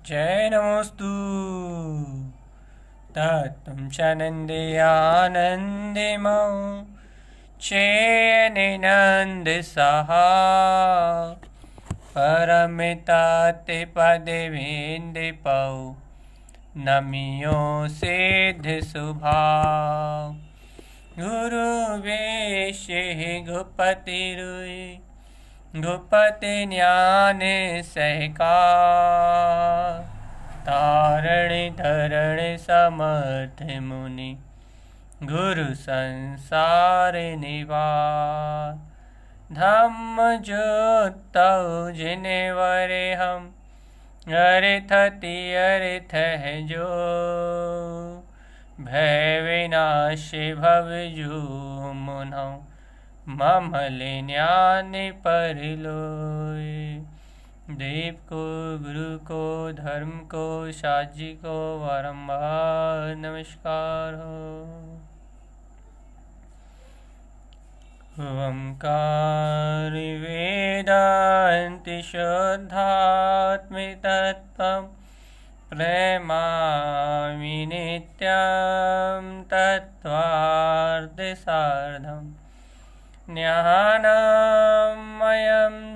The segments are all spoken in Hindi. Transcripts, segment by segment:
जय नमोस्तु तत्तं च आनन्दिमौ चेयनिनन्दसहा परमिताते पदवीन्दिपौ नमियो सिद्ध सुभाव गुरुवेशे गुपतिरुई गुपति ज्ञान सहकार तारण धरण समर्थ मुनि गुरु संसार निवार धम्म ज्योतौ जिनेवरे हम अर्थ है जो भय विनाशी भव जो मुनौ ममल ज्ञान परलोय। देव को, गुरु को, धर्म को, साजी को बारंबार नमस्कार हो। ओंकार वेदांति शुद्धात्म तत्त्वं प्रेमामि नित्यं तत्त्वार्थसाधम् ज्ञानमयं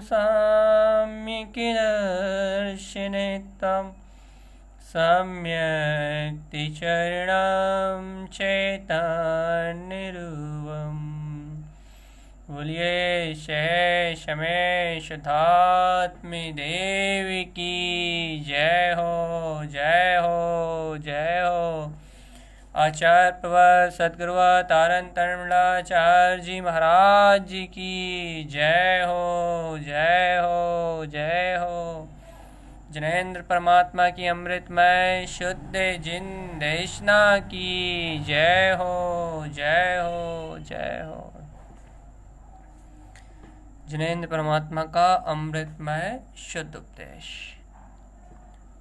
सम्यक्दर्शिनितं सम्यक्तिचरणं चैतन्यरूपम्। बोलिए शेष में शुद्धात्म देव की जय हो, जय हो, जय हो। आचार्य प्रवर सदगुरुवर तारण तरणमलाचार्य जी महाराज जी की जय हो, जय हो, जय हो। जैनेन्द्र परमात्मा की अमृतमय शुद्ध जिन देशना की जय हो, जय हो, जय हो। जैनेन्द्र परमात्मा का अमृतमय शुद्ध उपदेश।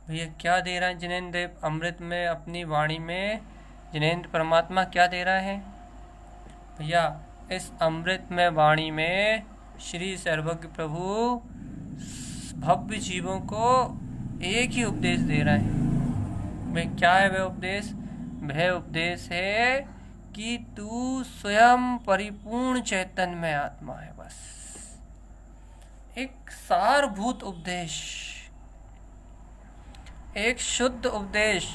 भैया क्या दे रहा है जैनेन्द्र देव अमृत में अपनी वाणी में? जैनेन्द्र परमात्मा क्या दे रहा है भैया? इस अमृत में वाणी में श्री सर्वज्ञ प्रभु भव्य जीवों को एक ही उपदेश दे रहे हैं। भाई क्या है वह उपदेश? वह उपदेश है कि तू स्वयं परिपूर्ण चैतन्य आत्मा है। बस एक सारभूत उपदेश, एक शुद्ध उपदेश,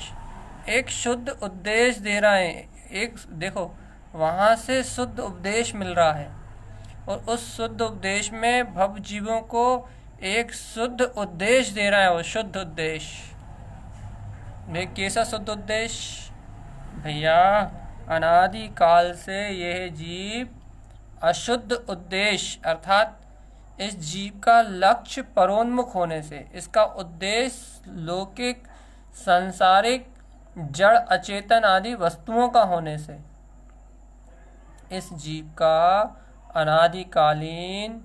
एक शुद्ध उपदेश दे रहा है। एक देखो वहाँ से शुद्ध उपदेश मिल रहा है और उस शुद्ध उपदेश में भव जीवों को एक शुद्ध उद्देश्य दे रहा है। वो शुद्ध उद्देश्य भाई कैसा शुद्ध उद्देश्य? भैया अनादि काल से यह जीव अशुद्ध उद्देश्य अर्थात इस जीव का लक्ष्य परोन्मुख होने से, इसका उद्देश्य लौकिक सांसारिक जड़ अचेतन आदि वस्तुओं का होने से इस जीव का अनादिकालीन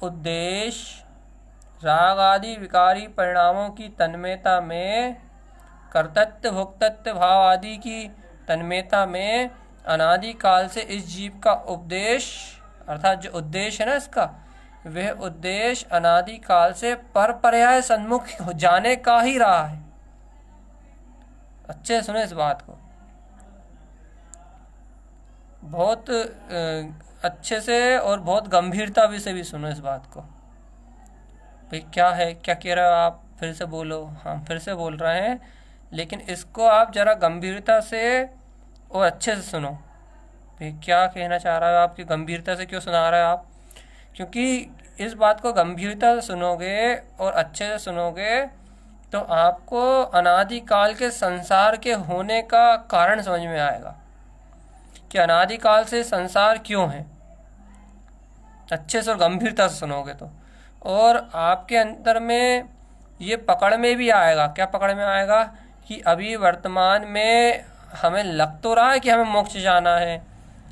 उद्देश्य राग आदि विकारी परिणामों की तन्मयता में, कर्तृत्व भोक्तृत्व भाव आदि की तन्मयता में अनादिकाल से इस जीव का उपदेश अर्थात जो उद्देश्य है ना इसका, वह उद्देश्य अनादिकाल से पर पर्याय सन्मुख हो जाने का ही रहा है। अच्छे सुने इस बात को बहुत अच्छे से और बहुत गंभीरता से भी सुनो इस बात को। भाई क्या है, क्या कह रहे हो आप? फिर से बोलो। हाँ फिर से बोल रहे हैं, लेकिन इसको आप जरा गंभीरता से और अच्छे से सुनो। भाई क्या कहना चाह रहा है आप? कि गंभीरता से क्यों सुना रहे हो आप? क्योंकि इस बात को गंभीरता से सुनोगे और अच्छे से सुनोगे तो आपको अनादिकाल के संसार के होने का कारण समझ में आएगा कि अनादिकाल से संसार क्यों है। अच्छे से और गंभीरता से सुनोगे तो, और आपके अंदर में ये पकड़ में भी आएगा। क्या पकड़ में आएगा? कि अभी वर्तमान में हमें लग तो रहा है कि हमें मोक्ष जाना है,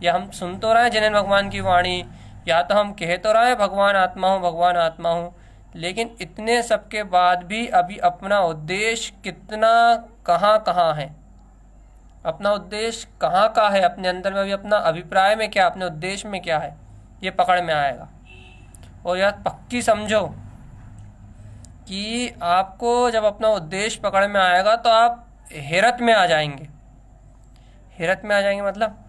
या हम सुन तो रहे हैं जिनेन्द्र भगवान की वाणी, या तो हम कह तो रहे हैं भगवान आत्मा हूँ, भगवान आत्मा हूँ, लेकिन इतने सब के बाद भी अभी अपना उद्देश्य कितना कहाँ है, अपना उद्देश्य कहाँ का है, अपने अंदर में अभी अपना अभिप्राय में क्या, अपने उद्देश्य में क्या है, ये पकड़ में आएगा। और यार पक्की समझो, कि आपको जब अपना उद्देश्य पकड़ में आएगा तो आप हैरत में आ जाएंगे। हैरत में आ जाएंगे मतलब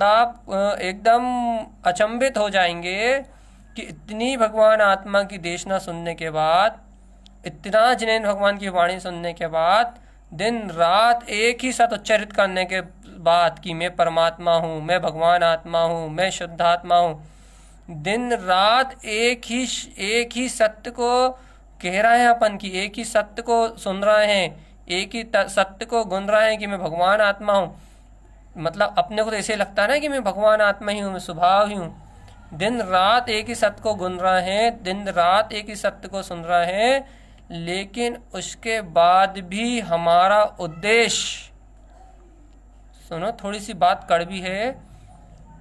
आप एकदम अचंभित हो जाएंगे कि इतनी भगवान आत्मा की देशना सुनने के बाद, इतना जिनेंद्र भगवान की वाणी सुनने के बाद, दिन रात एक ही सत उच्चारित करने के बाद कि मैं परमात्मा हूँ, मैं भगवान आत्मा हूँ, मैं शुद्ध आत्मा हूँ, दिन रात एक ही सत्य को कह रहे हैं अपन की, एक ही सत्य को सुन रहे हैं, एक ही सत्य को गुन रहे हैं कि मैं भगवान आत्मा हूँ। मतलब अपने को तो ऐसे लगता है ना कि मैं भगवान आत्मा ही हूँ, मैं स्वभाव ही हूँ। दिन रात एक ही सत्य को गुन रहे हैं, दिन रात एक ही सत्य को सुन रहे हैं, लेकिन उसके बाद भी हमारा उद्देश्य, सुनो थोड़ी सी बात कड़वी है,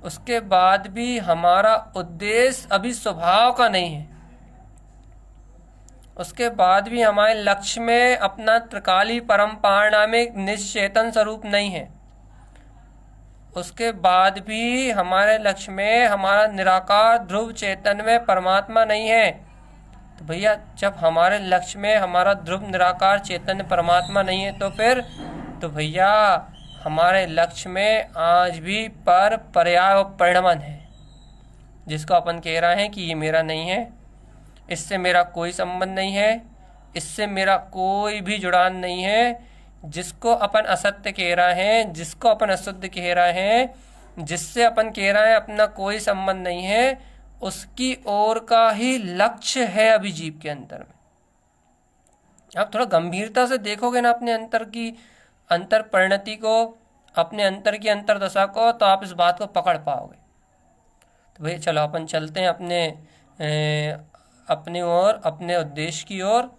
उसके बाद भी हमारा उद्देश्य अभी स्वभाव का नहीं है। उसके बाद भी हमारे लक्ष्य में अपना त्रिकाली परम पारणामिक निश्चेतन स्वरूप नहीं है। उसके बाद भी हमारे लक्ष्य में हमारा निराकार ध्रुव चैतन्य में परमात्मा नहीं है। तो भैया जब हमारे लक्ष्य में हमारा ध्रुव निराकार चैतन्य परमात्मा नहीं है तो भैया हमारे लक्ष्य में आज भी पर पर्याय और परिणमन है, जिसको अपन कह रहे हैं कि ये मेरा नहीं है, इससे मेरा कोई संबंध नहीं है, इससे मेरा कोई भी जुड़ान नहीं है। जिसको अपन असत्य कह रहे हैं, जिसको अपन अशुद्ध कह रहे हैं, जिससे अपन कह रहे हैं अपना कोई संबंध नहीं है, उसकी ओर का ही लक्ष्य है अभी जीव के अंतर में। आप थोड़ा गंभीरता से देखोगे ना अपने अंतर की अंतर परिणति को, अपने अंतर की अंतरदशा को, तो आप इस बात को पकड़ पाओगे। तो भैया चलो अपन चलते हैं अपनी ओर, अपने उद्देश्य की ओर।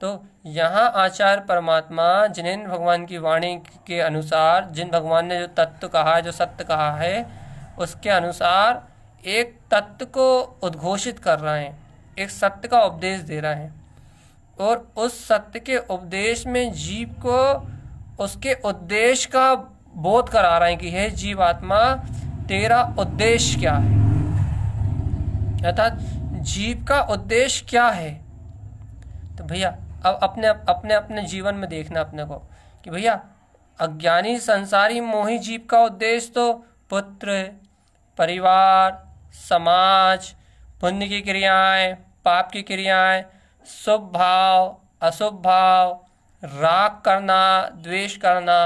तो यहाँ आचार्य परमात्मा जिनेंद्र भगवान की वाणी के अनुसार, जिन भगवान ने जो तत्व कहा है, जो सत्य कहा है, उसके अनुसार एक तत्व को उद्घोषित कर रहे हैं, एक सत्य का उपदेश दे रहे हैं, और उस सत्य के उपदेश में जीव को उसके उद्देश्य का बोध करा रहे हैं कि हे जीव आत्मा, तेरा उद्देश्य क्या है, अर्थात जीव का उद्देश्य क्या है। तो भैया अब अपने जीवन में देखना अपने को कि भैया अज्ञानी संसारी मोही जीव का उद्देश्य तो पुत्र, परिवार, समाज, पुण्य की क्रियाएं, पाप की क्रियाएं, शुभ भाव, अशुभ भाव, राग करना, द्वेष करना,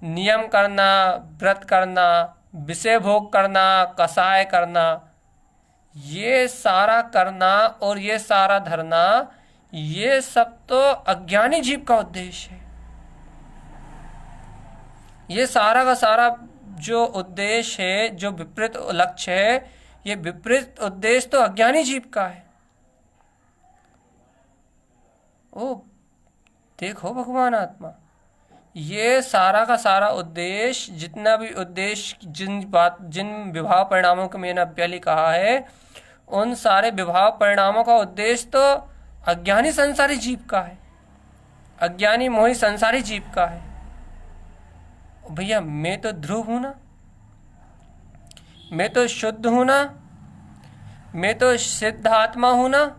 नियम करना, व्रत करना, विषय भोग करना, कसाय करना, ये सारा करना और ये सारा धरना, ये सब तो अज्ञानी जीव का उद्देश्य है। ये सारा का सारा जो उद्देश्य है, जो विपरीत लक्ष्य है, ये विपरीत उद्देश्य तो अज्ञानी जीव का है। ओ देखो भगवान आत्मा, ये सारा का सारा उद्देश्य, जितना भी उद्देश्य, जिन विभाव परिणामों को मैंने पहले कहा है, उन सारे विभाव परिणामों का उद्देश्य तो अज्ञानी संसारी जीव का है, अज्ञानी मोही संसारी जीव का है। भैया मैं तो ध्रुव हूं ना, मैं तो शुद्ध हूं ना, मैं तो सिद्ध आत्मा हूं ना।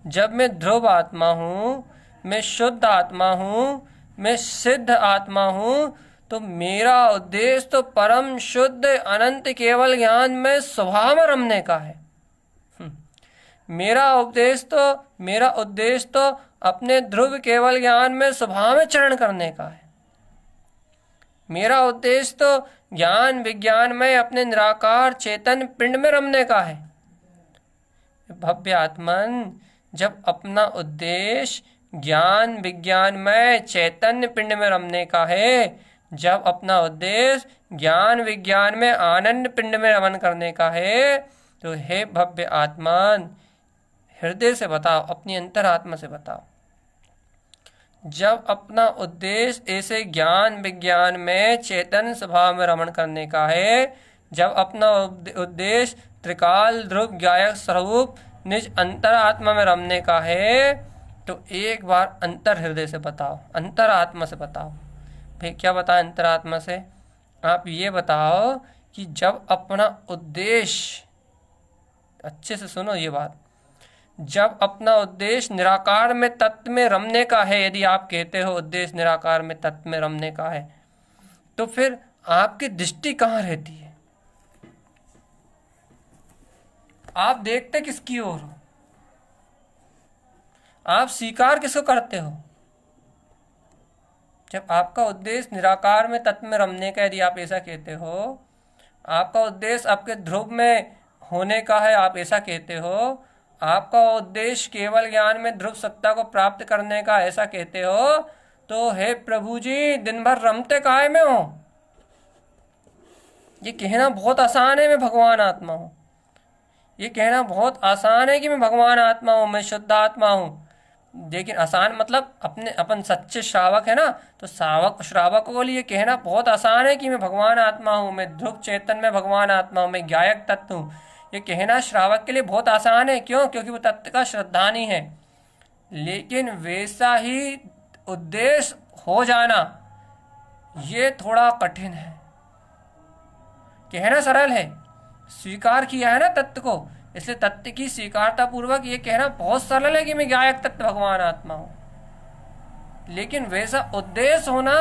जब मैं ध्रुव आत्मा हूं, मैं शुद्ध आत्मा हूं, मैं सिद्ध आत्मा हूं, तो मेरा उद्देश्य तो परम शुद्ध अनंत केवल ज्ञान में स्वभाव में रमने का है। मेरा उद्देश्य तो अपने ध्रुव केवल ज्ञान में स्वभाव में चरण करने का है। मेरा उद्देश्य तो ज्ञान विज्ञान में अपने निराकार चेतन पिंड में रमने का है। भव्य आत्मन, जब अपना उद्देश्य ज्ञान विज्ञान में चैतन्य पिंड में रमने का है, जब अपना उद्देश्य ज्ञान विज्ञान में आनंद पिंड में रमन करने का है, तो हे भव्य आत्मन, हृदय से बताओ, अपनी अंतरात्मा से बताओ, जब अपना उद्देश्य ऐसे ज्ञान विज्ञान में चेतन स्वभाव में रमण करने का है, जब अपना उद्देश्य त्रिकाल ध्रुव गायक स्वरूप निज अंतरात्मा में रमने का है, तो एक बार अंतर हृदय से बताओ, अंतरात्मा से बताओ। भाई क्या बताएं अंतरात्मा से? आप ये बताओ कि जब अपना उद्देश्य, अच्छे से सुनो ये बात, जब अपना उद्देश्य निराकार में तत्व में रमने का है, यदि आप कहते हो उद्देश्य निराकार में तत्व में रमने का है, तो फिर आपकी दृष्टि कहाँ रहती है? आप देखते किसकी ओर हो? आप स्वीकार किसको करते हो? जब आपका उद्देश्य निराकार में तत्व में रमने का, यदि आप ऐसा कहते हो, आपका उद्देश्य आपके ध्रुव में होने का है, आप ऐसा कहते हो, आपका उद्देश्य केवल ज्ञान में ध्रुव सत्ता को प्राप्त करने का, ऐसा कहते हो, तो हे प्रभु जी, दिन भर रमते काहे में हो? ये कहना बहुत आसान है मैं भगवान आत्मा हूँ। ये कहना बहुत आसान है कि मैं भगवान आत्मा हूँ, मैं शुद्ध आत्मा हूँ। लेकिन आसान मतलब अपन सच्चे श्रावक है ना, तो श्रावक को लिए कहना बहुत आसान है कि मैं भगवान आत्मा हूँ, मैं ध्रुव चेतन में भगवान आत्मा हूँ, मैं ज्ञायक तत्व हूँ। ये कहना श्रावक के लिए बहुत आसान है। क्यों? क्योंकि वो तत्व का श्रद्धानी है। लेकिन वैसा ही उद्देश्य हो जाना, ये थोड़ा कठिन है। कहना सरल है, स्वीकार किया है ना तत्व को, इसलिए तत्व की स्वीकारता पूर्वक ये कहना बहुत सरल है कि मैं ज्ञायक तत्व भगवान आत्मा हूं। लेकिन वैसा उद्देश्य होना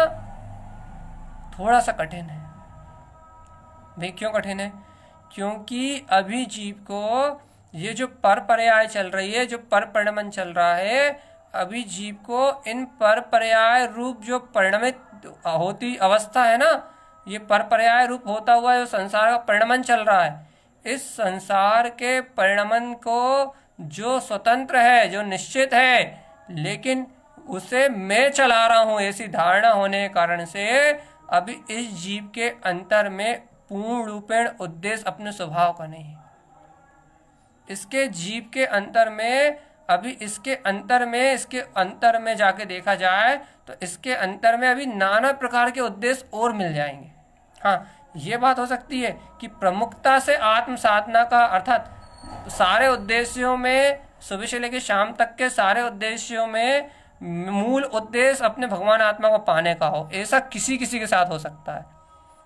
थोड़ा सा कठिन है। भाई क्यों कठिन है? क्योंकि अभी जीव को ये जो पर पर्याय चल रही है, जो पर परिणमन चल रहा है, अभी जीव को इन पर पर्याय रूप जो परिणमित होती अवस्था है ना, ये पर पर्याय रूप होता हुआ जो संसार का परिणमन चल रहा है, इस संसार के परिणमन को जो स्वतंत्र है, जो निश्चित है, लेकिन उसे मैं चला रहा हूं, ऐसी धारणा होने के कारण से अभी इस जीव के अंतर में पूर्ण रूपेण उद्देश्य अपने स्वभाव का नहीं है। इसके जीव के अंतर में अभी इसके अंतर में जाके देखा जाए तो इसके अंतर में अभी नाना प्रकार के उद्देश्य और मिल जाएंगे। हाँ, ये बात हो सकती है कि प्रमुखता से आत्म साधना का, अर्थात सारे उद्देश्यों में, सुबह से लेकर शाम तक के सारे उद्देश्यों में मूल उद्देश्य अपने भगवान आत्मा को पाने का हो, ऐसा किसी किसी के साथ हो सकता है।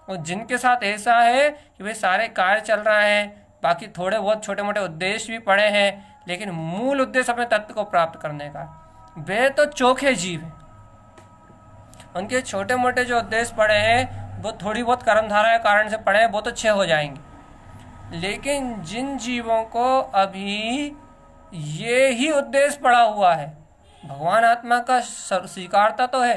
और जिनके साथ ऐसा है कि वे सारे कार्य चल रहे हैं, बाकी थोड़े बहुत छोटे मोटे उद्देश्य भी पड़े हैं, लेकिन मूल उद्देश्य अपने तत्व को प्राप्त करने का, वे तो चोखे जीव हैं। उनके छोटे मोटे जो उद्देश्य पड़े हैं वो थोड़ी बहुत कर्मधारा के कारण से पड़े हैं, वो तो अच्छे हो जाएंगे। लेकिन जिन जीवों को अभी ये ही उद्देश्य पड़ा हुआ है, भगवान आत्मा का स्वीकारता तो है,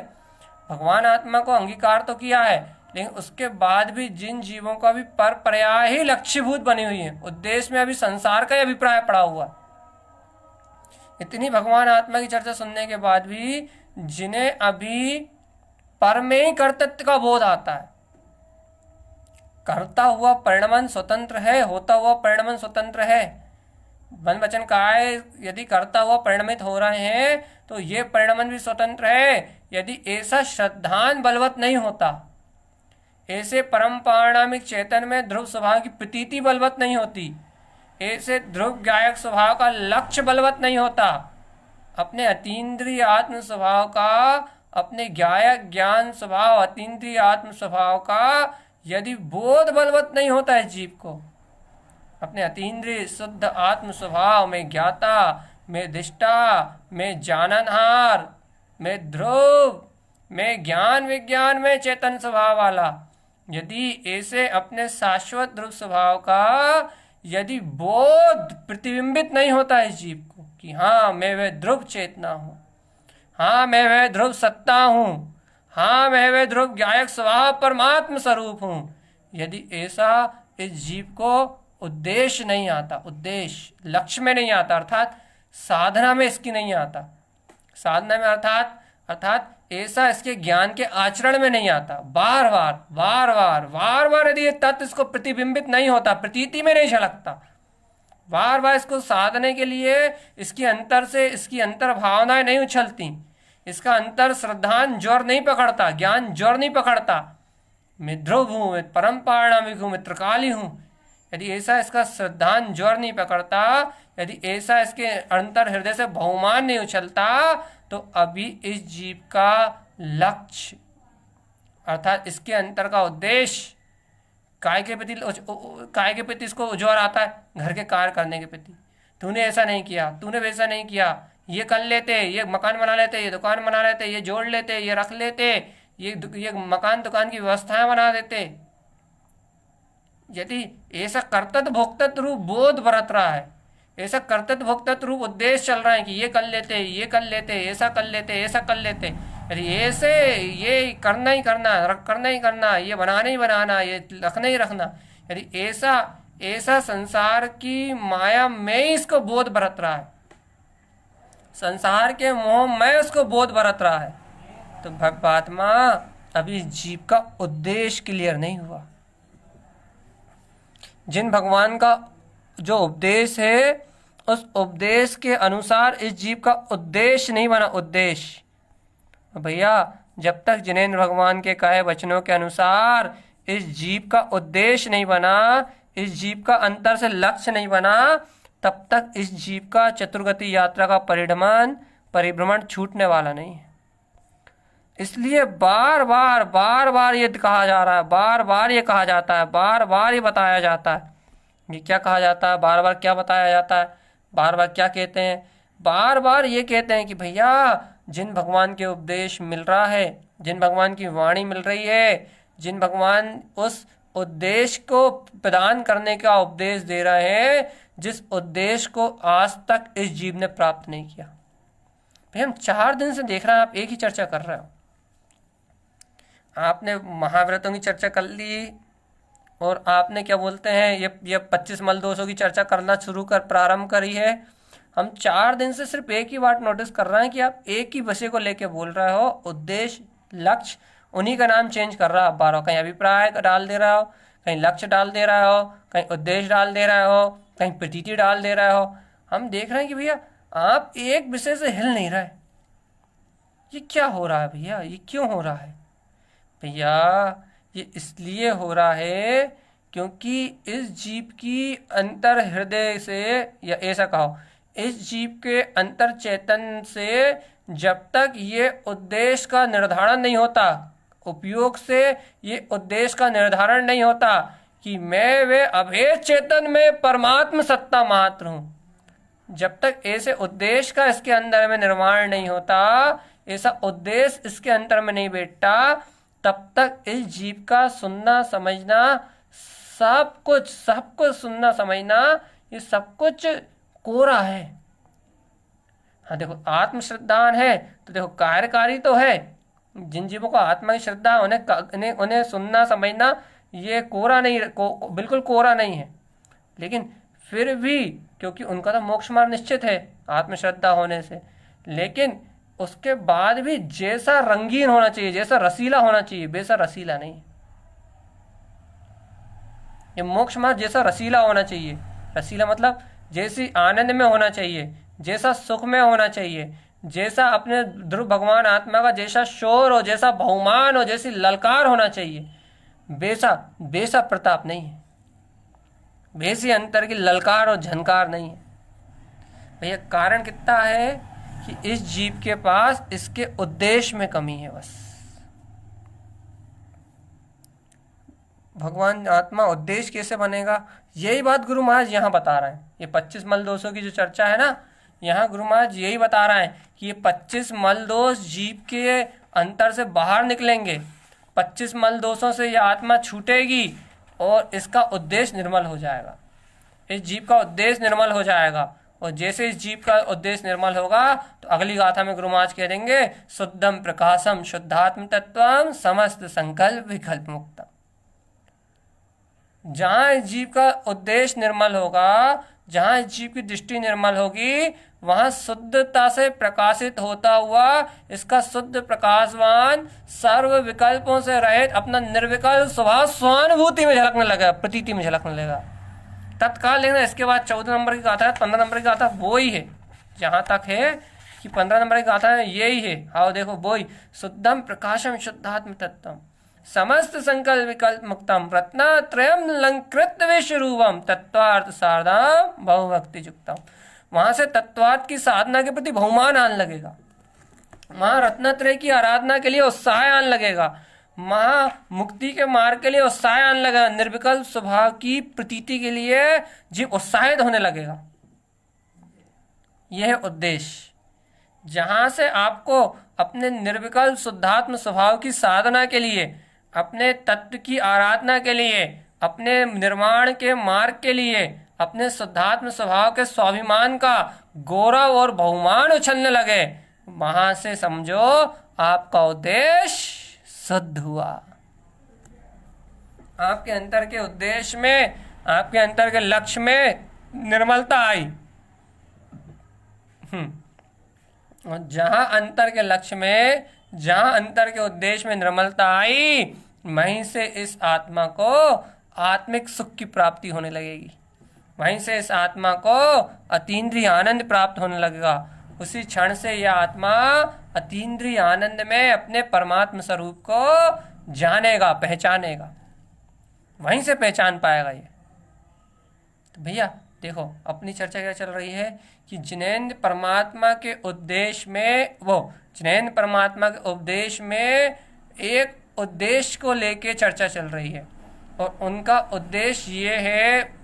भगवान आत्मा को अंगीकार तो किया है, लेकिन उसके बाद भी जिन जीवों का भी पर पर्याय ही लक्ष्यभूत बनी हुई है, उद्देश्य में अभी संसार का ही अभिप्राय पड़ा हुआ है, इतनी भगवान आत्मा की चर्चा सुनने के बाद भी जिन्हें अभी पर में ही कर्तृत्व का बोध आता है, करता हुआ परिणमन स्वतंत्र है, होता हुआ परिणमन स्वतंत्र है। मन वचन काय यदि करता हुआ परिणमित हो रहे हैं तो ये परिणमन भी स्वतंत्र है। यदि ऐसा श्रद्धान बलवत नहीं होता, ऐसे परम पारणामिक चेतन में ध्रुव स्वभाव की प्रतीति बलवत नहीं होती, ऐसे ध्रुव गायक स्वभाव का लक्ष्य बलवत नहीं होता, अपने अतीन्द्रिय आत्म स्वभाव का, अपने गायक ज्ञान स्वभाव, अतीन्द्रिय आत्म स्वभाव का यदि बोध बलवत नहीं होता है जीव को, अपने अतीन्द्रिय शुद्ध आत्म स्वभाव में ज्ञाता, में दृष्टा, में जाननहार, में ध्रुव, में ज्ञान विज्ञान में चेतन स्वभाव वाला, यदि ऐसे अपने शाश्वत ध्रुव स्वभाव का यदि बोध प्रतिबिंबित नहीं होता है जीव को कि हाँ मैं वह ध्रुव चेतना हूँ, हाँ मैं वह ध्रुव सत्ता हूँ, हाँ मैं वह ध्रुव ज्ञायक स्वभाव परमात्म स्वरूप हूँ, यदि ऐसा इस जीव को उद्देश्य नहीं आता, उद्देश्य लक्ष्य में नहीं आता, अर्थात साधना में इसकी नहीं आता, साधना में अर्थात ऐसा इसके ज्ञान के आचरण में नहीं आता, बार बार यदि ये तत्व इसको प्रतिबिंबित नहीं होता, प्रतीति में नहीं झलकता, बार बार इसको साधने के लिए इसकी अंतर से इसकी अंतर भावनाएं नहीं उछलती, इसका अंतर श्रद्धान जोर नहीं पकड़ता, ज्ञान जोर नहीं पकड़ता, मैं ध्रुव हूँ, मैं परम पारणामिक हूँ, मैं त्रिकाली हूँ, यदि ऐसा इसका श्रद्धान जोर नहीं पकड़ता, यदि ऐसा इसके अंतर हृदय से बहुमान नहीं उछलता, तो अभी इस जीव का लक्ष्य अर्थात इसके अंतर का उद्देश्य काय के प्रति इसको उज्ज्वल आता है, घर के कार्य करने के प्रति, तूने ऐसा नहीं किया, तूने वैसा नहीं किया, ये कर लेते, ये मकान बना लेते, ये दुकान बना लेते, ये जोड़ लेते, ये रख लेते, ये मकान दुकान की व्यवस्थाएं बना देते। यदि ऐसा कर्तव्य भोक्तव्य रूप बोध बरत रहा है, ऐसा कर्तव्य भोक्तव्य रूप उद्देश्य चल रहा है कि ये कर लेते, ये कर लेते, ऐसा कर लेते, ऐसा कर लेते, यदि ऐसे ये करना ही करना, करना ही करना, ये बनाना ही बनाना, ये रखना ही रखना, यदि ऐसा ऐसा संसार की माया में इसको बोध बरत रहा है, संसार के मोह में उसको बोध बरत रहा है, तो भगवात्मा अभी जीव का उद्देश्य क्लियर नहीं हुआ। जिन भगवान का जो उपदेश है उस उपदेश के अनुसार इस जीव का उद्देश्य नहीं बना। उद्देश्य भैया, जब तक जिनेंद्र भगवान के कहे वचनों के अनुसार इस जीव का उद्देश्य नहीं बना, इस जीव का अंतर से लक्ष्य नहीं बना, तब तक इस जीव का चतुर्गति यात्रा का परिभ्रमण छूटने वाला नहीं है। इसलिए बार बार ये कहा जा रहा है, बार बार ये कहा जाता है, बार बार ये बताया जाता है। ये क्या कहा जाता है, बार बार क्या बताया जाता है, बार बार क्या कहते हैं, बार बार ये कहते हैं कि भैया जिन भगवान के उपदेश मिल रहा है, जिन भगवान की वाणी मिल रही है, जिन भगवान उस उद्देश्य को प्रदान करने का उपदेश दे रहे हैं, जिस उद्देश्य को आज तक इस जीव ने प्राप्त नहीं किया। भाई हम 4 दिन से देख रहे हैं, आप एक ही चर्चा कर रहे हो। आपने महाव्रतों की चर्चा कर ली और आपने क्या बोलते हैं ये 25 मल दोषों की चर्चा करना प्रारंभ करी है। हम 4 दिन से सिर्फ एक ही बात नोटिस कर रहे हैं कि आप एक ही विषय को लेके बोल रहे हो, उद्देश्य लक्ष्य उन्हीं का नाम चेंज कर रहा है। बार कहीं अभिप्राय डाल दे रहा हो, कहीं लक्ष्य डाल दे रहा हो, कहीं उद्देश्य डाल दे रहा हो, कहीं प्रतीति डाल दे रहा हो। हम देख रहे हैं कि भैया आप एक विषय से हिल नहीं रहे। ये क्या हो रहा है भैया, ये क्यों हो रहा है भैया? ये इसलिए हो रहा है क्योंकि इस जीव की अंतर हृदय से, या ऐसा कहो इस जीव के अंतर चेतन से जब तक ये उद्देश्य का निर्धारण नहीं होता, उपयोग से ये उद्देश्य का निर्धारण नहीं होता कि मैं वे अभेद चेतन में परमात्म सत्ता मात्र हूँ, जब तक ऐसे उद्देश्य का इसके अंदर में निर्माण नहीं होता, ऐसा उद्देश्य इसके अंतर में नहीं बैठता, तब तक इस जीव का सुनना समझना, सब कुछ सुनना समझना, ये सब कुछ कोरा है। हाँ देखो, आत्मश्रद्धान है तो देखो कार्यकारी तो है। जिन जीवों को आत्मा की श्रद्धा, उन्हें सुनना समझना ये कोरा नहीं, बिल्कुल कोरा नहीं है। लेकिन फिर भी क्योंकि उनका तो मोक्ष मार्ग निश्चित है आत्मश्रद्धा होने से, लेकिन उसके बाद भी जैसा रंगीन होना चाहिए, जैसा रसीला होना चाहिए, वैसा रसीला नहीं। ये मोक्ष मार्ग जैसा रसीला होना चाहिए, रसीला मतलब जैसी आनंद में होना चाहिए, जैसा सुख में होना चाहिए, जैसा अपने ध्रुव भगवान आत्मा का जैसा शोर हो, जैसा बहुमान हो, जैसी ललकार होना चाहिए, वैसा प्रताप नहीं है, वैसी अंतर की ललकार और झनकार नहीं है भैया। कारण कितना है कि इस जीव के पास इसके उद्देश्य में कमी है बस। भगवान आत्मा उद्देश्य कैसे बनेगा, यही बात गुरु महाराज यहाँ बता रहे हैं। ये 25 मल दोषों की जो चर्चा है ना, यहाँ गुरु महाराज यही बता रहे हैं कि ये 25 मल दोष जीव के अंतर से बाहर निकलेंगे, 25 मल दोषों से यह आत्मा छूटेगी और इसका उद्देश्य निर्मल हो जाएगा, इस जीव का उद्देश्य निर्मल हो जाएगा। और जैसे इस जीव का उद्देश्य निर्मल होगा तो अगली गाथा में गुरु महाराज कह देंगे, शुद्धम प्रकाशम शुद्धात्म तत्वम समस्त संकल्प विकल्प मुक्तम। जहां इस जीव का उद्देश्य निर्मल होगा, जहां इस जीव की दृष्टि निर्मल होगी, वहां शुद्धता से प्रकाशित होता हुआ इसका शुद्ध प्रकाशवान सर्व विकल्पों से रहित अपना निर्विकल्प स्वभाव स्वानुभूति में झलकने लगा, प्रतीति में झलकने लगा तत्काल। लेकिन इसके बाद 14 नंबर की गाथा है, 15 नंबर की गाथा वो ही है, जहां तक है कि 15 नंबर की गाथा है यही है। आओ देखो, वो ही शुद्धम प्रकाशम शुद्धात्म तत्वम समस्त संकल्प विकल्प मुक्तम रत्नात्रयम लंकृत विश्वरूपम तत्वार्थ सारदाम बहुभक्ति युक्तम। वहां से तत्वार्थ की साधना के प्रति बहुमान आने लगेगा, वहां रत्नात्रय की आराधना के लिए उत्साह आने लगेगा, वहां मुक्ति के मार्ग के लिए उत्साह आने लगेगा, निर्विकल्प स्वभाव की प्रतीति के लिए जीव उत्साहित होने लगेगा। यह है उद्देश्य, जहाँ से आपको अपने निर्विकल्प शुद्धात्म स्वभाव की साधना के लिए, अपने तत्व की आराधना के लिए, अपने निर्माण के मार्ग के लिए, अपने शुद्धात्म स्वभाव के स्वाभिमान का गौरव और बहुमान उछलने लगे, वहां से समझो आपका उद्देश्य सिद्ध हुआ। आपके अंतर के उद्देश्य में, आपके अंतर के लक्ष्य में निर्मलता आई। और जहां अंतर के लक्ष्य में, जहां अंतर के उद्देश्य में निर्मलता आई, वहीं से इस आत्मा को आत्मिक सुख की प्राप्ति होने लगेगी, वहीं से इस आत्मा को अतीन्द्रिय आनंद प्राप्त होने लगेगा। उसी क्षण से यह आत्मा अतीन्द्रिय आनंद में अपने परमात्म स्वरूप को जानेगा, पहचानेगा, वहीं से पहचान पाएगा ये। तो भैया देखो, अपनी चर्चा क्या चल रही है कि जिनेंद्र परमात्मा के उद्देश्य में, जिनेंद्र परमात्मा के उपदेश में एक उद्देश्य को लेके चर्चा चल रही है, और उनका उद्देश्य ये है,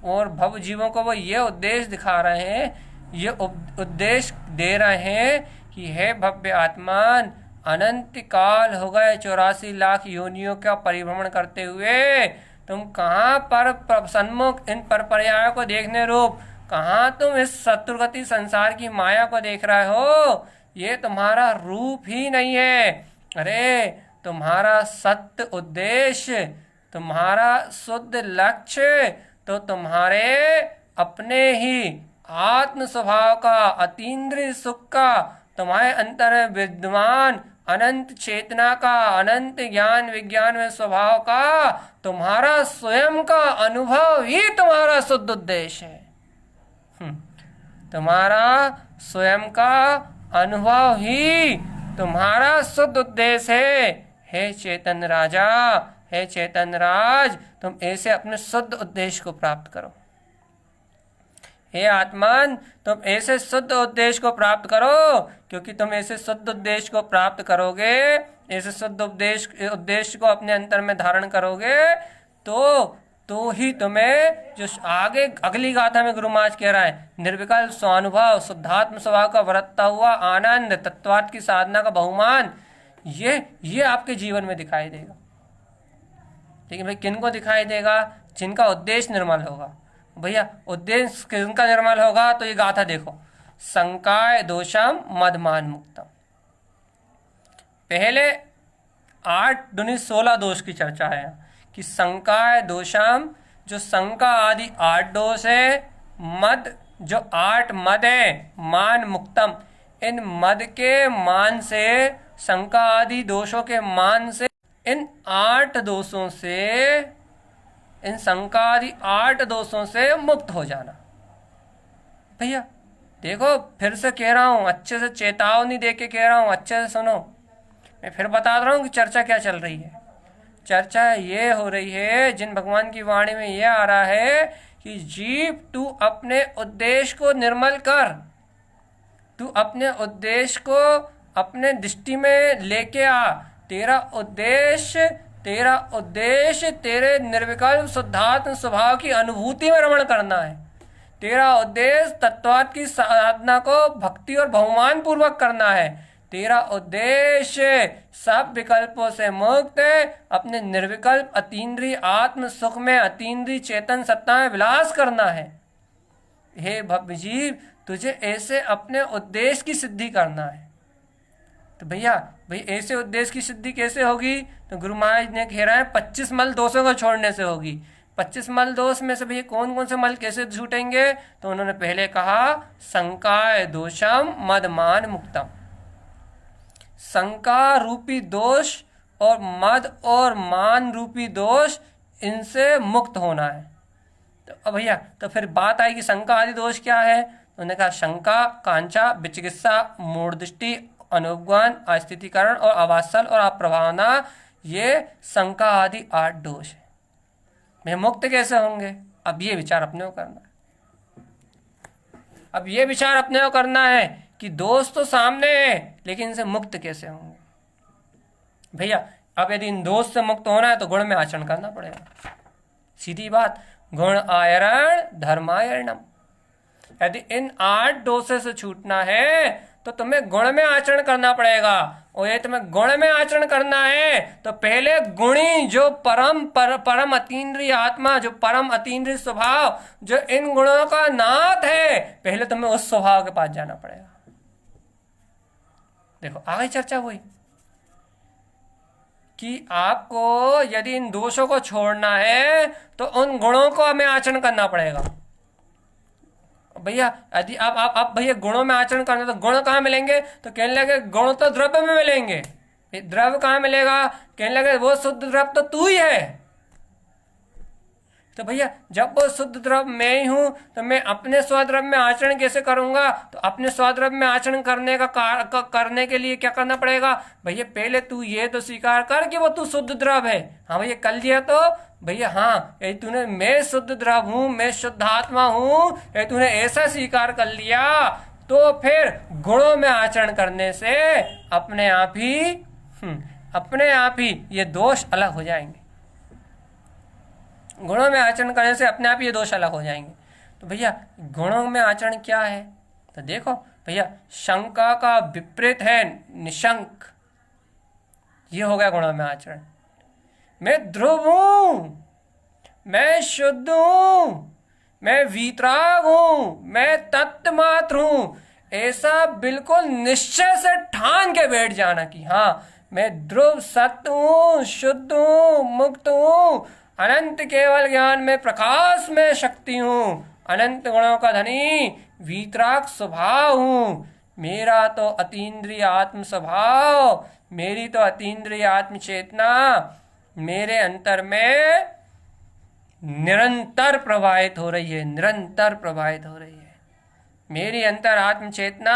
और भव जीवों को वो ये उद्देश्य दिखा रहे हैं, ये उद्देश्य दे रहे हैं कि हे भव्य आत्मान, अनंत काल हो गए 84 लाख योनियों का परिभ्रमण करते हुए तुम कहाँ पर सन्मुख इन परपर्यायों को देखने रूप, कहाँ तुम इस शत्रुगति संसार की माया को देख रहे हो? ये तुम्हारा रूप ही नहीं है। अरे तुम्हारा सत्य उद्देश्य, तुम्हारा शुद्ध लक्ष्य तो तुम्हारे अपने ही आत्म स्वभाव का, अतीन्द्रिय सुख का, तुम्हारे अंतर में विद्यमान अनंत चेतना का, अनंत ज्ञान विज्ञान में स्वभाव का तुम्हारा स्वयं का अनुभव ही तुम्हारा शुद्ध उद्देश्य है। तुम्हारा स्वयं का अनुभव ही तुम्हारा शुद्ध उद्देश्य है। हे चेतन राजा, हे चेतन राज, तुम ऐसे अपने शुद्ध उद्देश्य को प्राप्त करो। हे आत्मान, तुम ऐसे शुद्ध उद्देश्य को प्राप्त करो, क्योंकि तुम ऐसे शुद्ध उद्देश्य को प्राप्त करोगे, ऐसे शुद्ध उद्देश्य को अपने अंतर में धारण करोगे, तो ही तुम्हें जो आगे अगली गाथा में गुरु महाराज कह रहा है, निर्विकल्प स्वानुभव, शुद्धात्म स्वभाव का वरतता हुआ आनंद, तत्वार्थ की साधना का बहुमान, ये आपके जीवन में दिखाई देगा। लेकिन भाई किन को दिखाई देगा? जिनका उद्देश्य निर्मल होगा। भैया उद्देश्य किनका निर्मल होगा? तो ये गाथा देखो, संकाय दोषम मदमान मुक्तम। पहले 8 दुनी 16 दोष की चर्चा है कि संकाय दोषम, जो शंका आदि 8 दोष है, मद जो 8 मद है, मान मुक्तम, इन मद के मान से, शंका आदि दोषों के मान से, इन 8 दोषों से, इन शंका आदि 8 दोषों से मुक्त हो जाना। भैया देखो, फिर से कह रहा हूं, अच्छे से चेतावनी दे के कह रहा हूं, अच्छे से सुनो। मैं फिर बता रहा हूं कि चर्चा क्या चल रही है। चर्चा ये हो रही है, जिन भगवान की वाणी में ये आ रहा है कि जीव तू अपने उद्देश्य को निर्मल कर, तू अपने उद्देश्य को अपने दृष्टि में लेके आ। तेरा उद्देश्य तेरे निर्विकल्प शुद्धात्म स्वभाव की अनुभूति में रमण करना है। तेरा उद्देश्य तत्वार्थ की साधना को भक्ति और बहुमान पूर्वक करना है। तेरा उद्देश्य सब विकल्पों से मुक्त अपने निर्विकल्प अतीन्द्रिय आत्म सुख में, अतीन्द्रिय चेतन सत्ता में विलास करना है। हे भव्य जीव, तुझे ऐसे अपने उद्देश्य की सिद्धि करना है। तो भैया भाई ऐसे उद्देश्य की सिद्धि कैसे होगी? तो गुरु महाराज ने कह रहा है 25 मल दोषों को छोड़ने से होगी। 25 मल दोष में से भैया कौन कौन से मल कैसे छूटेंगे? तो उन्होंने पहले कहा संकाय दोषम मदमान मुक्तम। शंका रूपी दोष और मद और मान रूपी दोष, इनसे मुक्त होना है। तो अब भैया तो फिर बात आई कि शंका आदि दोष क्या है? तो उन्होंने कहा शंका, कांचा, विचिकित्सा, मूढ़ दृष्टि, अनुज्ञान, अस्थितीकरण और अवात्सल और अप्रभावना, ये शंका आदि 8 दोष है। वे मुक्त कैसे होंगे? अब ये विचार अपने को करना है। अब ये विचार अपने को करना है कि दोष तो सामने है, लेकिन इनसे मुक्त कैसे होंगे? भैया अब यदि इन दोष से मुक्त होना है तो गुण में आचरण करना पड़ेगा। सीधी बात, गुण आयरण धर्मायरणम। यदि इन 8 दोषों से छूटना है तो तुम्हें गुण में आचरण करना पड़ेगा। और ये तुम्हें गुण में आचरण करना है तो पहले गुणी जो परम अतीन्द्रिय आत्मा, जो परम अतीन्द्रिय स्वभाव, जो इन गुणों का नाथ है, पहले तुम्हें उस स्वभाव के पास जाना पड़ेगा। देखो आगे चर्चा हुई कि आपको यदि इन दोषों को छोड़ना है तो उन गुणों को हमें आचरण करना पड़ेगा। भैया यदि आप भैया गुणों में आचरण करना तो गुण कहाँ मिलेंगे? तो कहने लगे गुण तो द्रव्य में मिलेंगे। द्रव्य कहाँ मिलेगा? कहने लगे वो शुद्ध द्रव्य तो तू ही है। तो भैया जब वो शुद्ध द्रव्य मैं ही हूं तो मैं अपने स्वद्रव्य में आचरण कैसे करूंगा? तो अपने स्वद्रव्य में आचरण करने के लिए क्या करना पड़ेगा? भैया पहले तू ये तो स्वीकार कर कि वो तू शुद्ध द्रव्य है। हाँ भैया कर लिया तो भैया हाँ यदि तूने मैं शुद्ध द्रव्य हूं, मैं शुद्ध आत्मा हूं, यदि तूने ऐसा स्वीकार कर लिया तो फिर गुणों में आचरण करने से अपने आप ही ये दोष अलग हो जाएंगे। गुणों में आचरण करने से अपने आप ये दोष अलग हो जाएंगे। तो भैया गुणों में आचरण क्या है? तो देखो भैया शंका का विपरीत है निशंक। ये हो गया गुणों में आचरण। मैं ध्रुव हूं, मैं शुद्ध हूं, मैं वीतराग हूं, मैं तत्व मात्र हूं, ऐसा बिल्कुल निश्चय से ठान के बैठ जाना कि हाँ मैं ध्रुव सत्य हूं, शुद्ध हूं, मुक्त हूं, अनंत केवल ज्ञान में प्रकाश में शक्ति हूं, अनंत गुणों का धनी वीतराग स्वभाव हूं, मेरा तो अतीन्द्रिय आत्म स्वभाव, मेरी तो अतीन्द्रिय आत्म चेतना मेरे अंतर में निरंतर प्रवाहित हो रही है, निरंतर प्रवाहित हो रही है। मेरी अंतर आत्म चेतना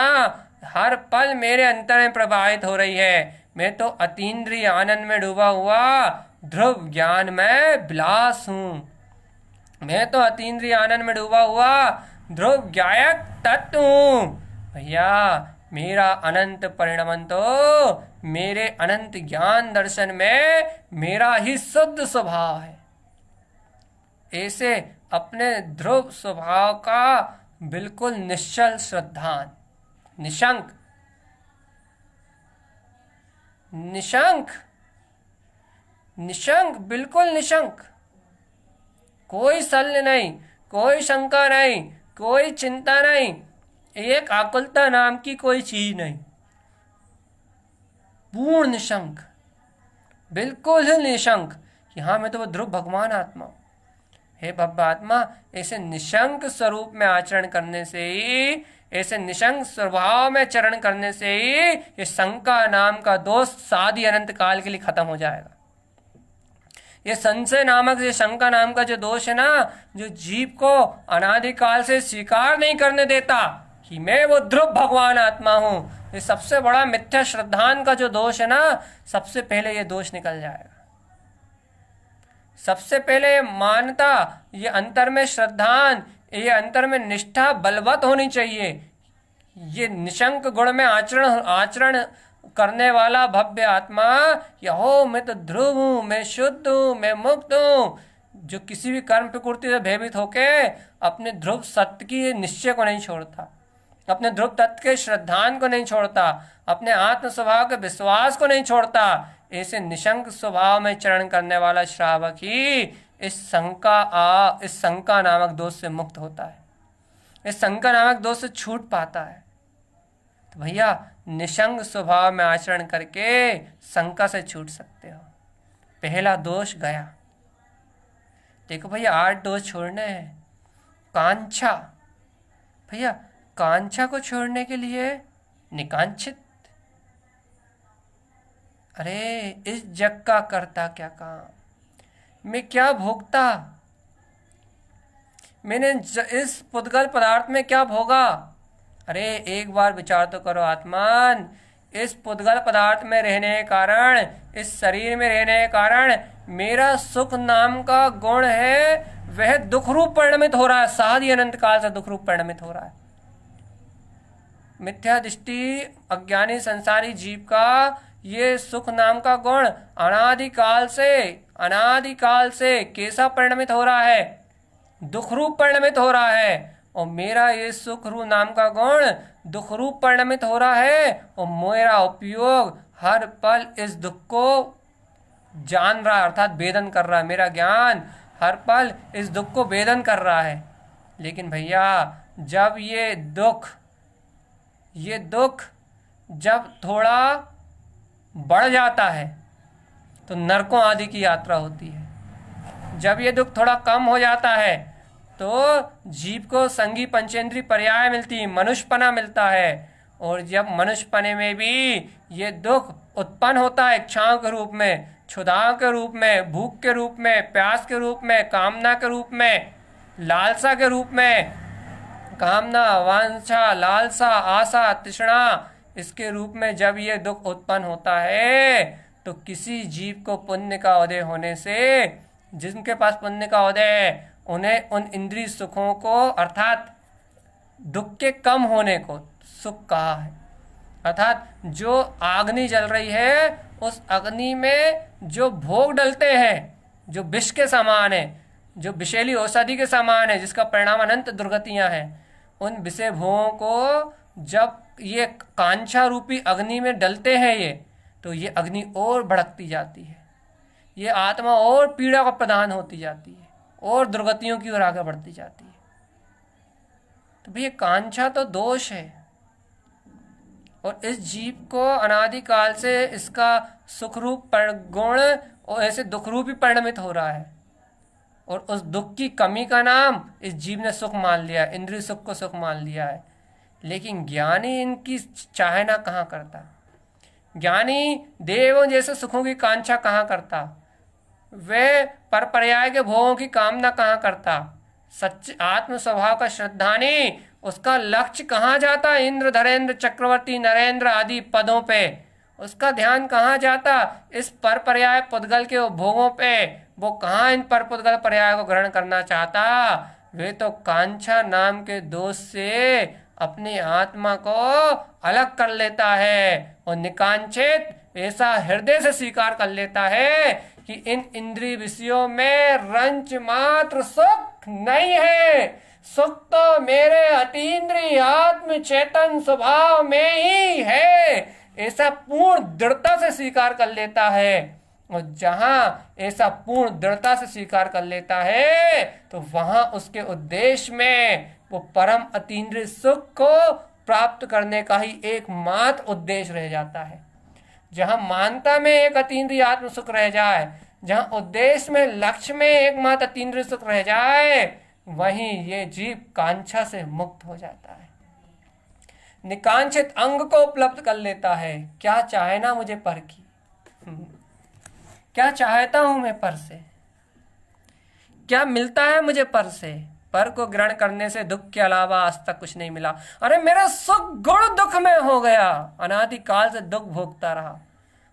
हर पल मेरे अंतर में प्रवाहित हो रही है। मैं तो अतीन्द्रिय आनंद में डूबा हुआ ध्रुव ज्ञान में विलास हूं। मैं तो अतीन्द्रिय आनंद में डूबा हुआ ध्रुव ज्ञायक तत्व हूं। भैया मेरा अनंत परिणमन तो मेरे अनंत ज्ञान दर्शन में मेरा ही शुद्ध स्वभाव है। ऐसे अपने ध्रुव स्वभाव का बिल्कुल निश्चल श्रद्धान, निशंक निशंक निशंक, बिल्कुल निशंक, कोई शल्य नहीं, कोई शंका नहीं, कोई चिंता नहीं, एक आकुलता नाम की कोई चीज नहीं, पूर्ण निशंक, बिल्कुल ही निशंक कि हाँ मैं तो वो ध्रुव भगवान आत्मा। हे भव्य आत्मा, ऐसे निशंक स्वरूप में आचरण करने से ही, ऐसे निशंक स्वभाव में चरण करने से ही ये शंका नाम का दोष सादी अनंत काल के लिए खत्म हो जाएगा। ये संशय नामक, ये शंका नाम का जो दोष है ना, जो जीव को अनादिकाल से स्वीकार नहीं करने देता कि मैं वो ध्रुव भगवान आत्मा हूं, ये सबसे बड़ा मिथ्या श्रद्धान का जो दोष है ना, सबसे पहले ये दोष निकल जाएगा। सबसे पहले मानता, ये अंतर में श्रद्धान, ये अंतर में निष्ठा बलवत होनी चाहिए। ये निशंक गुण में आचरण करने वाला भव्य आत्मा, यहो मैं तो ध्रुव हूं, मैं शुद्ध हूं, मैं मुक्त हूं, जो किसी भी कर्म प्रकृति से भयभीत होके अपने ध्रुव सत्य की निश्चय को नहीं छोड़ता, अपने ध्रुव तत्व के श्रद्धान को नहीं छोड़ता, अपने आत्म स्वभाव के विश्वास को नहीं छोड़ता, ऐसे निशंक स्वभाव में चरण करने वाला श्रावक ही इस शंका नामक दोष से मुक्त होता है, इस शंका नामक दोष से छूट पाता है। तो भैया निशंक स्वभाव में आचरण करके शंका से छूट सकते हो। पहला दोष गया। देखो भैया 8 दोष छोड़ने हैं। कांक्षा, भैया कांक्षा को छोड़ने के लिए निकांक्षित, अरे इस जग का करता क्या काम, मैं क्या भोगता, मैंने इस पुद्गल पदार्थ में क्या भोगा। अरे एक बार विचार तो करो आत्मान, इस पुद्गल पदार्थ में रहने के कारण, इस शरीर में रहने के कारण मेरा सुख नाम का गुण है, वह दुख रूप परिणमित हो रहा है, साधी अनंत काल से दुख रूप परिणमित हो रहा है। मिथ्या दृष्टि अज्ञानी संसारी जीव का ये सुख नाम का गुण अनादिकाल से कैसा परिणमित हो रहा है, दुख रूप परिणमित हो रहा है। और मेरा ये सुख रूप नाम का गुण दुख रूप परिणमित हो रहा है, और मेरा उपयोग हर पल इस दुख को जान रहा है, अर्थात भेदन कर रहा है। मेरा ज्ञान हर पल इस दुख को भेदन कर रहा है। लेकिन भैया जब ये दुख जब थोड़ा बढ़ जाता है तो नरकों आदि की यात्रा होती है। जब ये दुख थोड़ा कम हो जाता है तो जीव को संगी पंचेंद्रीय पर्याय मिलती है, मनुष्यपना मिलता है। और जब मनुष्यपने में भी ये दुख उत्पन्न होता है इच्छाओं के रूप में, क्षुधाओं के रूप में, भूख के रूप में, प्यास के रूप में, कामना के रूप में, लालसा के रूप में, कामना, वांछा, लालसा, आशा, तृष्णा, इसके रूप में जब ये दुख उत्पन्न होता है तो किसी जीव को पुण्य का उदय होने से, जिनके पास पुण्य का उदय है, उन्हें उन इंद्रिय सुखों को अर्थात दुख के कम होने को सुख कहा है। अर्थात जो अग्नि जल रही है उस अग्नि में जो भोग डलते हैं, जो विष के समान है, जो विषैली औषधि के समान है, जिसका परिणाम अनंत दुर्गतियां हैं, उन विषय भोगों को जब ये कांछा रूपी अग्नि में डलते हैं तो ये अग्नि और भड़कती जाती है, ये आत्मा और पीड़ा को प्रदान होती जाती है और दुर्गतियों की ओर आगे बढ़ती जाती है। तो भैया कांछा तो दोष है, और इस जीव को अनादिकाल से इसका सुख रूप गुण और ऐसे दुख रूप ही परिणमित हो रहा है, और उस दुख की कमी का नाम इस जीव ने सुख मान लिया, इंद्रिय सुख को सुख मान लिया है। लेकिन ज्ञानी इनकी चाहना कहाँ करता, ज्ञानी देवों जैसे सुखों की कांक्षा कहाँ करता, वे पर पर्याय के भोगों की कामना कहाँ करता, सच्चे आत्म स्वभाव का श्रद्धानी उसका लक्ष्य कहाँ जाता, इंद्र, धरेंद्र, चक्रवर्ती, नरेंद्र आदि पदों पे उसका ध्यान कहाँ जाता, इस पर पर्याय पुद्गल के भोगों पे वो कहाँ इन पर पुद्गल पर्याय को ग्रहण करना चाहता। वे तो कांछा नाम के दोष से अपनी आत्मा को अलग कर लेता है और निकांक्षित ऐसा हृदय से स्वीकार कर लेता है कि इन इंद्रिय विषयों में रंच मात्र सुख नहीं है, सुख तो मेरे अतीन्द्रिय आत्म चेतन स्वभाव में ही है, ऐसा पूर्ण दृढ़ता से स्वीकार कर लेता है। और जहां ऐसा पूर्ण दृढ़ता से स्वीकार कर लेता है तो वहां उसके उद्देश्य में वो परम अतीन्द्रिय सुख को प्राप्त करने का ही एकमात्र उद्देश्य रह जाता है। जहां मानता में एक अतीन्द्रिय आत्म सुख रह जाए, जहां उद्देश्य में लक्ष्य में एकमात्र अतीन्द्रिय सुख रह जाए, वहीं ये जीव कांक्षा से मुक्त हो जाता है, निकांक्षित अंग को उपलब्ध कर लेता है। क्या चाहे ना मुझे पर की, क्या चाहता हूं मैं पर से, क्या मिलता है मुझे पर से, पर को ग्रहण करने से दुख के अलावा आज तक कुछ नहीं मिला। अरे मेरा सुख गुण दुख में हो गया, अनादिकाल से दुख भोगता रहा,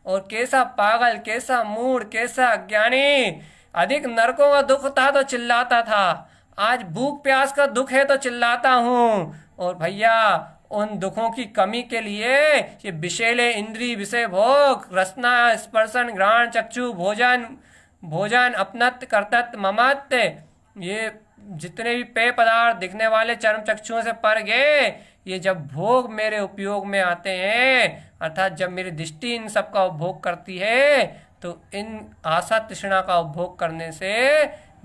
और कैसा पागल, कैसा मूढ़, कैसा अज्ञानी, अधिक नरकों का दुख था तो चिल्लाता था, आज भूख प्यास का दुख है तो चिल्लाता हूं। और भैया उन दुखों की कमी के लिए ये विषैले इंद्रिय विषय भोग, रसना, स्पर्शन, घ्राण, चक्षु, भोजन, अपनत्व, कर्तत्व, ममत्व, ये जितने भी पेय पदार्थ दिखने वाले चर्म चक्षुओं से पर गए, ये जब भोग मेरे उपयोग में आते हैं, अर्थात जब मेरी दृष्टि इन सब का उपभोग करती है, तो इन आशा तृष्णा का उपभोग करने से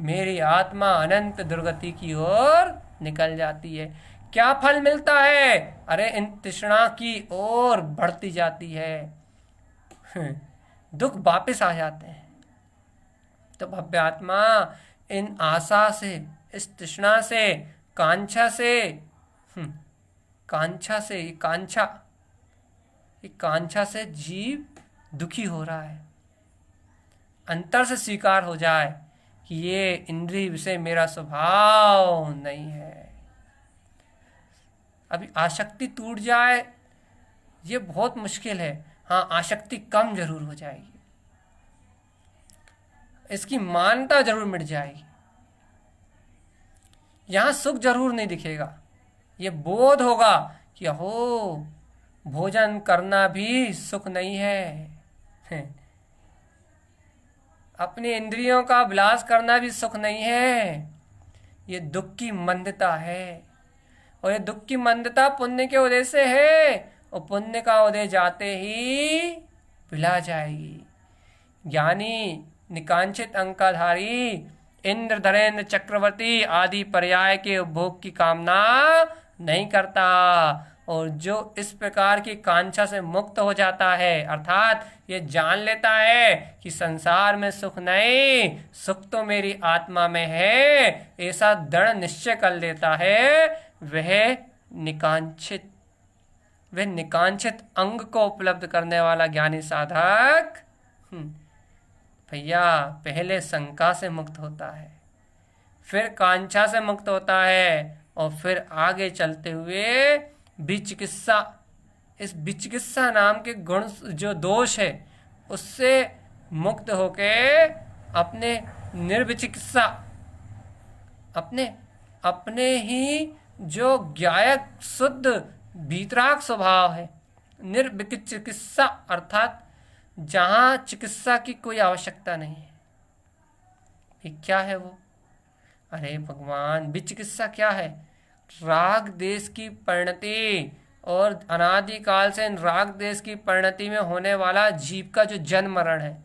मेरी आत्मा अनंत दुर्गति की ओर निकल जाती है। क्या फल मिलता है? अरे इन तृष्णा की ओर बढ़ती जाती है, दुख वापिस आ जाते हैं। तो भव्य आत्मा इन आशा से, इस तृष्णा से, कांक्षा से जीव दुखी हो रहा है। अंतर से स्वीकार हो जाए कि ये इंद्रिय विषय मेरा स्वभाव नहीं है। अभी आसक्ति टूट जाए ये बहुत मुश्किल है, हाँ आसक्ति कम जरूर हो जाएगी, इसकी मान्यता जरूर मिट जाएगी। यहां सुख जरूर नहीं दिखेगा, ये बोध होगा कि हो भोजन करना भी सुख नहीं है, अपनी इंद्रियों का विलास करना भी सुख नहीं है, ये दुख की मंदता है, और ये दुख की मंदता पुण्य के उदय से है, और पुण्य का उदय जाते ही पिला जाएगी। ज्ञानी निकांक्षित अंकाधारी इंद्र, धरेंद्र, चक्रवर्ती आदि पर्याय के उपभोग की कामना नहीं करता, और जो इस प्रकार की कांक्षा से मुक्त हो जाता है, अर्थात ये जान लेता है कि संसार में सुख नहीं, सुख तो मेरी आत्मा में है, ऐसा दृढ़ निश्चय कर लेता है, वह निकांक्षित अंग को उपलब्ध करने वाला ज्ञानी साधक भैया पहले शंका से मुक्त होता है, फिर कांक्षा से मुक्त होता है, और फिर आगे चलते हुए विचिकित्सा, इस विचिकित्सा नाम के गुण जो दोष है उससे मुक्त होके अपने निर्विचिकित्सा, अपने ही जो ज्ञायक शुद्ध वीतराग स्वभाव है, निर्विचिकित्सा अर्थात जहाँ चिकित्सा की कोई आवश्यकता नहीं है। ये क्या है वो? अरे भगवान, विचिकित्सा क्या है? राग देश की परिणति, और अनादिकाल से राग देश की परिणति में होने वाला जीव का जो जन्म मरण है,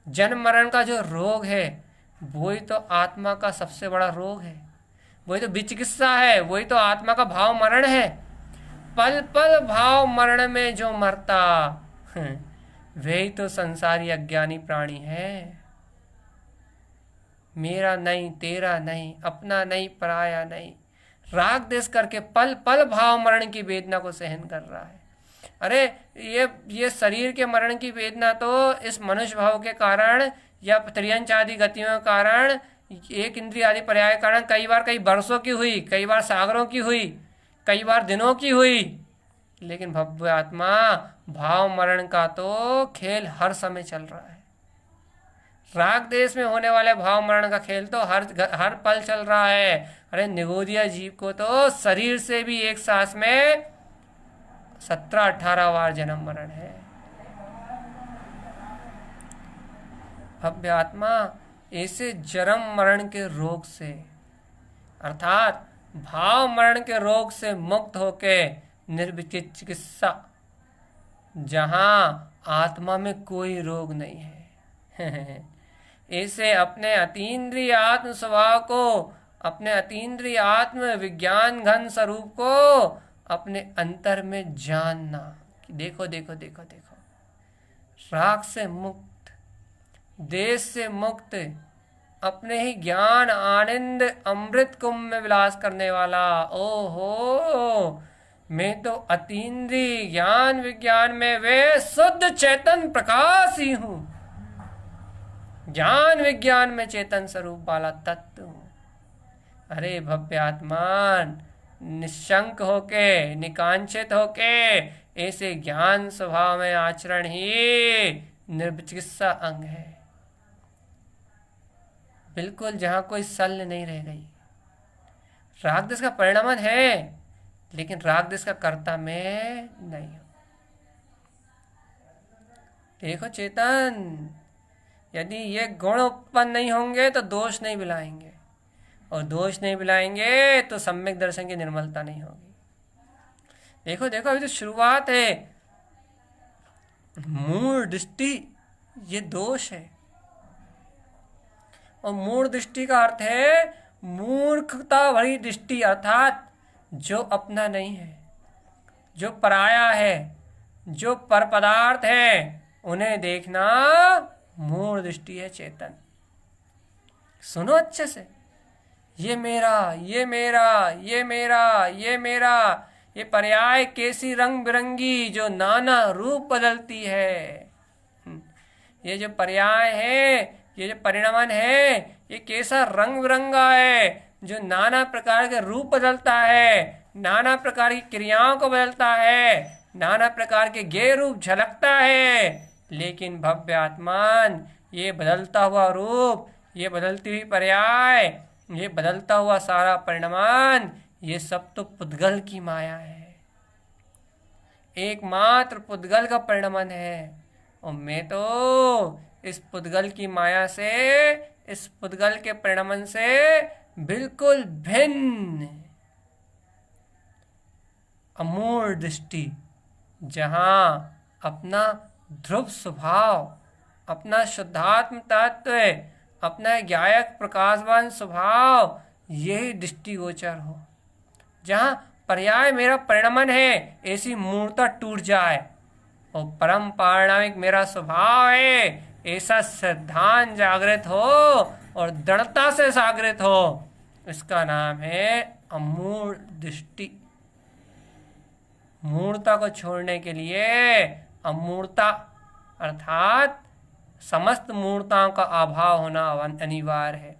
जन्म मरण का जो रोग है, वही तो आत्मा का सबसे बड़ा रोग है, वही तो विचिकित्सा है, वही तो आत्मा का भाव मरण है। पल पल भाव मरण में जो मरता वही तो संसारी अज्ञानी प्राणी है। मेरा नहीं, तेरा नहीं, अपना नहीं, पराया नहीं, राग देश करके पल पल भाव मरण की वेदना को सहन कर रहा है। अरे ये शरीर के मरण की वेदना तो इस मनुष्य भाव के कारण या त्रियंच आदि गतियों के कारण, एक इंद्रिय आदि पर्याय के कारण कई बार कई वर्षों की हुई, कई बार सागरों की हुई, कई बार दिनों की हुई, लेकिन भव्य आत्मा भाव मरण का तो खेल हर समय चल रहा है। राग देश में होने वाले भाव मरण का खेल तो हर पल चल रहा है। अरे निगोदिया जीव को तो शरीर से भी एक सांस में 17-18 बार जन्म मरण है। भव्य आत्मा ऐसे जन्म मरण के रोग से, अर्थात भाव मरण के रोग से मुक्त होके निर्विचिकित्सा, जहां आत्मा में कोई रोग नहीं है ऐसे अपने अतीन्द्रिय आत्म स्वभाव को, अपने अतीन्द्रिय आत्म विज्ञान घन स्वरूप को अपने अंतर में जानना कि देखो देखो देखो देखो, राग से मुक्त, देश से मुक्त, अपने ही ज्ञान आनंद अमृत कुंभ में विलास करने वाला, ओहो मैं तो अतीन्द्रिय ज्ञान विज्ञान में वे शुद्ध चेतन प्रकाश ही हूं, ज्ञान विज्ञान में चेतन स्वरूप वाला तत्व हूं। अरे भव्य आत्मान, निशंक होके, निकांक्षित होके ऐसे ज्ञान स्वभाव में आचरण ही निर्विचिकित्सा अंग है, बिल्कुल जहां कोई शल्य नहीं रह गई। राग देश का परिणाम है, लेकिन राग देश का कर्ता में नहीं हो। देखो चेतन, यदि ये गुण उत्पन्न नहीं होंगे तो दोष नहीं मिलाएंगे, और दोष नहीं मिलाएंगे तो सम्यक दर्शन की निर्मलता नहीं होगी। देखो देखो, अभी तो शुरुआत है। मूढ़ दृष्टि ये दोष है, और मूढ़ दृष्टि का अर्थ है मूर्खता भरी दृष्टि, अर्थात जो अपना नहीं है, जो पराया है, जो पर पदार्थ है, उन्हें देखना मूढ़ दृष्टि है चेतन। सुनो अच्छे से, ये मेरा, ये मेरा, ये मेरा, ये मेरा, ये पर्याय कैसी रंग बिरंगी जो नाना रूप बदलती है। ये जो पर्याय है, ये जो परिणमन है, ये कैसा रंग बिरंगा है जो नाना प्रकार के रूप बदलता है, नाना प्रकार की क्रियाओं को बदलता है, नाना प्रकार के गेय रूप झलकता है। लेकिन भव्य आत्मान, ये बदलता हुआ रूप, ये बदलती हुई पर्याय, ये बदलता हुआ सारा परिणमान, ये सब तो पुद्गल की माया है, एकमात्र पुद्गल का परिणमन है। और मैं तो इस पुद्गल की माया से, इस पुद्गल के परिणमन से बिल्कुल भिन्न, अमूढ़ दृष्टि, जहाँ अपना ध्रुव स्वभाव, अपना शुद्धात्म तत्व, अपना ज्ञायक प्रकाशवान स्वभाव, यही दृष्टिगोचर हो। जहाँ पर्याय मेरा परिणमन है, ऐसी मूर्ता टूट जाए, और परम पारणामिक मेरा स्वभाव है, ऐसा सिद्धांत जागृत हो और दृढ़ता से जागृत हो, इसका नाम है अमूढ़ दृष्टि। मूर्ता को छोड़ने के लिए अमूर्ता अर्थात समस्त मूर्ताओं का अभाव होना अनिवार्य है,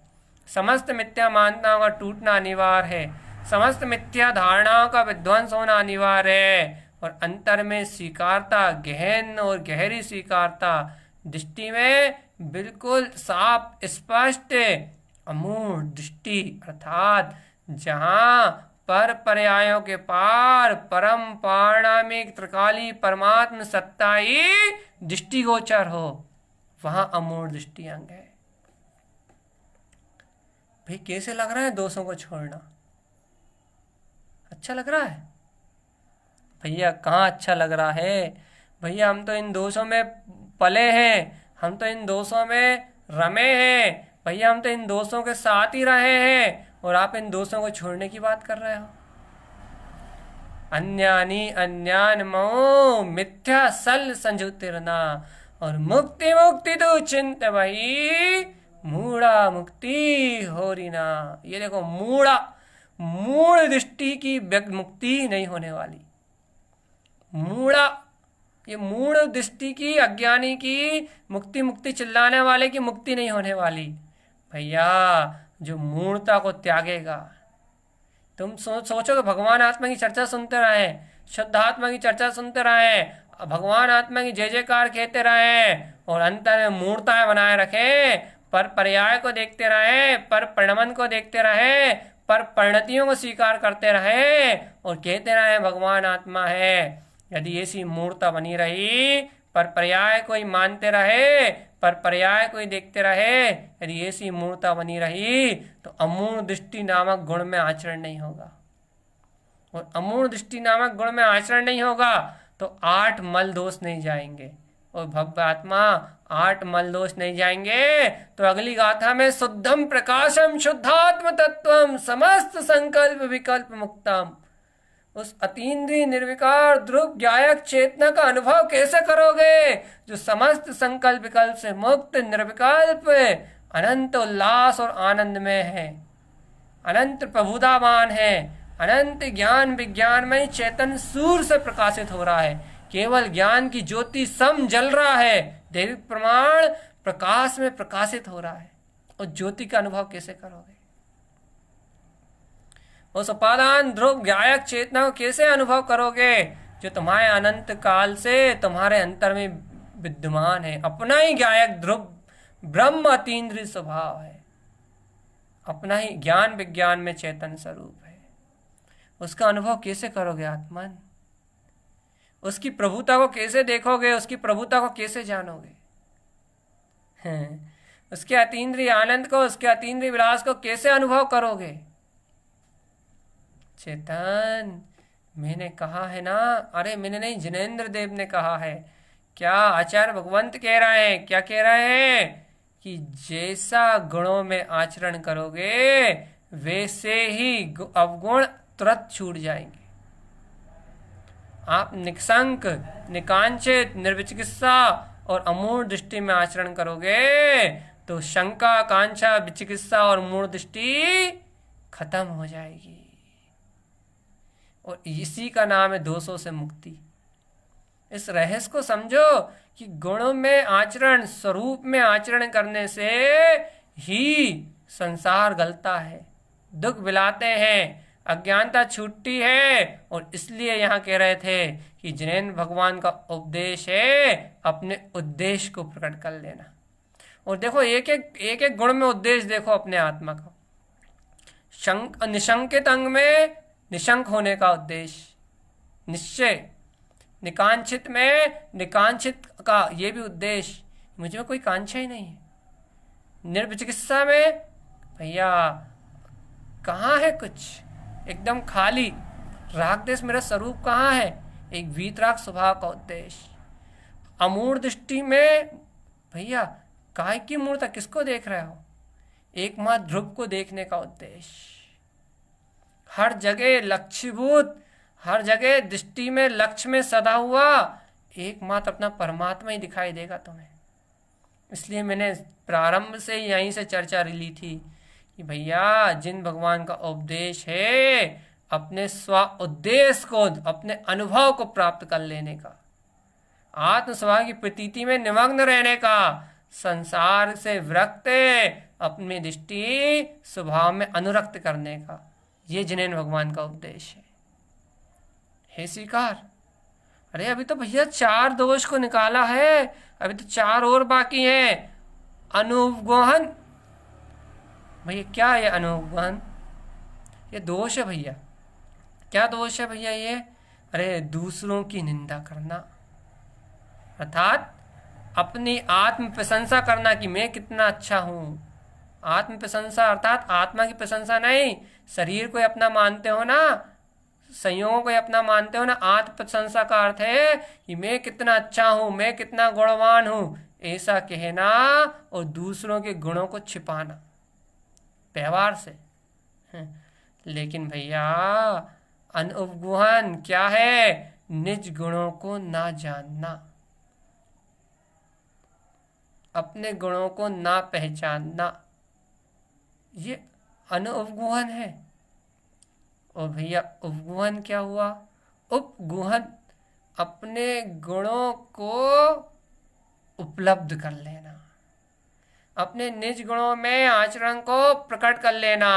समस्त मिथ्या मान्यताओं का टूटना अनिवार्य है, समस्त मिथ्या धारणाओं का विध्वंस होना अनिवार्य है, और अंतर में स्वीकारता, गहन और गहरी स्वीकारता, दृष्टि में बिल्कुल साफ स्पष्ट अमूढ़ दृष्टि अर्थात जहाँ पर पर्यायों के पार परम पारणामिक त्रिकाली परमात्म सत्ता ही दृष्टिगोचर हो, वहां अमूढ़ दृष्टि अंग है। भाई कैसे लग रहा है दोषों को छोड़ना? अच्छा लग रहा है? भैया कहाँ अच्छा लग रहा है? भैया हम तो इन दोषों में पले हैं, हम तो इन दोषों में रमे हैं, भैया हम तो इन दोषों के साथ ही रहे हैं, और आप इन दोषों को छोड़ने की बात कर रहे हो। अन्यानि अन्यान मो मिथ्या सल संजुतिरना, और मुक्ति मुक्ति तो चिंत वही मूढ़ा मुक्ति होरिना। ये देखो मूढ़ दृष्टि की मुक्ति नहीं होने वाली। ये मूढ़ दृष्टि की, अज्ञानी की मुक्ति चिल्लाने वाले की मुक्ति नहीं होने वाली। भैया जो मूढ़ता को त्यागेगा, तुम सोचोगे भगवान आत्मा की चर्चा सुनते रहे, शुद्ध आत्मा की चर्चा सुनते रहे, भगवान आत्मा की जय जयकार कहते रहे, और अंतर में मूढ़ताएं बनाए रखे, पर पर्याय को देखते रहे, पर परिणमन को देखते रहे, पर परिणतियों को स्वीकार करते रहे, और कहते रहे भगवान आत्मा है। यदि ऐसी मूर्ता बनी रही, पर पर्याय को ही मानते रहे, पर पर्याय को ही देखते रहे, यदि ऐसी मूर्ता बनी रही, तो अमूढ़ दृष्टि नामक गुण में आचरण नहीं होगा। और अमूढ़ दृष्टि नामक गुण में आचरण नहीं होगा तो 8 मल दोष नहीं जाएंगे, और भव्य आत्मा 8 मल दोष नहीं जाएंगे। तो अगली गाथा में शुद्धम प्रकाशम शुद्धात्म तत्वम समस्त संकल्प विकल्प मुक्तम, उस अतीन्द्रिय निर्विकार ध्रुव ज्ञायक चेतना का अनुभव कैसे करोगे जो समस्त संकल्प विकल्प से मुक्त, निर्विकल्प, अनंत उल्लास और आनंद में है, अनंत प्रभुतावान है, अनंत ज्ञान विज्ञान में चेतन सूर्य से प्रकाशित हो रहा है, केवल ज्ञान की ज्योति सम जल रहा है, दैविक प्रमाण प्रकाश में प्रकाशित हो रहा है। और ज्योति का अनुभव कैसे करोगे? उस उपादान ध्रुव ज्ञायक चेतना को कैसे अनुभव करोगे जो तुम्हारे अनंत काल से तुम्हारे अंतर में विद्यमान है? अपना ही ज्ञायक ध्रुव ब्रह्म अतीन्द्रिय स्वभाव है, अपना ही ज्ञान विज्ञान में चेतन स्वरूप है। उसका अनुभव कैसे करोगे आत्मन? उसकी प्रभुता को कैसे देखोगे? उसकी प्रभुता को कैसे जानोगे? उसके अतीन्द्रिय आनंद को, उसके अतीन्द्रिय विलास को कैसे अनुभव करोगे? चेतन, मैंने कहा है ना, अरे मैंने नहीं, जिनेंद्र देव ने कहा है। क्या आचार्य भगवंत कह रहे हैं? क्या कह रहे हैं? कि जैसा गुणों में आचरण करोगे वैसे ही अवगुण तुरंत छूट जाएंगे। आप निष्कंक, निकांचित, निर्विचिकित्सा और अमूढ़ दृष्टि में आचरण करोगे तो शंका, कांक्षा, विचिकित्सा और मूढ़ दृष्टि खत्म हो जाएगी। और इसी का नाम है दोषों से मुक्ति। इस रहस्य को समझो कि गुणों में आचरण, स्वरूप में आचरण करने से ही संसार गलता है, दुख बिलाते हैं, अज्ञानता छूटती है। और इसलिए यहाँ कह रहे थे कि जिनेंद्र भगवान का उपदेश है अपने उद्देश्य को प्रकट कर लेना। और देखो एक एक गुण में उद्देश्य देखो अपने आत्मा का। निशंकित अंग में निशंक होने का उद्देश्य, निश्चय। निकांक्षित में निकांक्षित का ये भी उद्देश्य, मुझ में कोई कांक्षा ही नहीं है। निर्विचिकित्सा में भैया कहाँ है कुछ, एकदम खाली, राग देश मेरा स्वरूप कहाँ है? एक वीतराग स्वभाव का उद्देश्य। अमूढ़ दृष्टि में भैया काय की मूर्ता किसको देख रहे हो? एकमात्र ध्रुव को देखने का उद्देश्य। हर जगह लक्ष्यभूत, हर जगह दृष्टि में लक्ष्य में सदा हुआ एकमात्र अपना परमात्मा ही दिखाई देगा तुम्हें। इसलिए मैंने प्रारंभ से यहीं से चर्चा ली थी कि भैया जिन भगवान का उपदेश है अपने स्व उद्देश्य को, अपने अनुभव को प्राप्त कर लेने का, आत्म स्वभाव की प्रतीति में निमग्न रहने का, संसार से विरक्त अपनी दृष्टि स्वभाव में अनुरक्त करने का, ये जिनेन्द्र भगवान का उपदेश है। हे स्वीकार। अरे अभी तो भैया 4 दोष को निकाला है, अभी तो 4 और बाकी हैं। अनुगोहन, भैया क्या है अनुगोहन? ये दोष है भैया। क्या दोष है भैया ये? अरे दूसरों की निंदा करना, अर्थात अपनी आत्म प्रशंसा करना कि मैं कितना अच्छा हूं। आत्म प्रशंसा अर्थात आत्मा की प्रशंसा नहीं, शरीर को अपना मानते हो ना, संयोगों को अपना मानते हो ना। आत्म प्रशंसा का अर्थ है कि मैं कितना अच्छा हूं, मैं कितना गुणवान हूं, ऐसा कहना और दूसरों के गुणों को छिपाना व्यवहार से। लेकिन भैया अनुगुहन क्या है? निज गुणों को ना जानना, अपने गुणों को ना पहचानना, ये अनुपगुहन है। और भैया उपगुहन क्या हुआ? उपगुहन अपने गुणों को उपलब्ध कर लेना, अपने निज गुणों में आचरण को प्रकट कर लेना,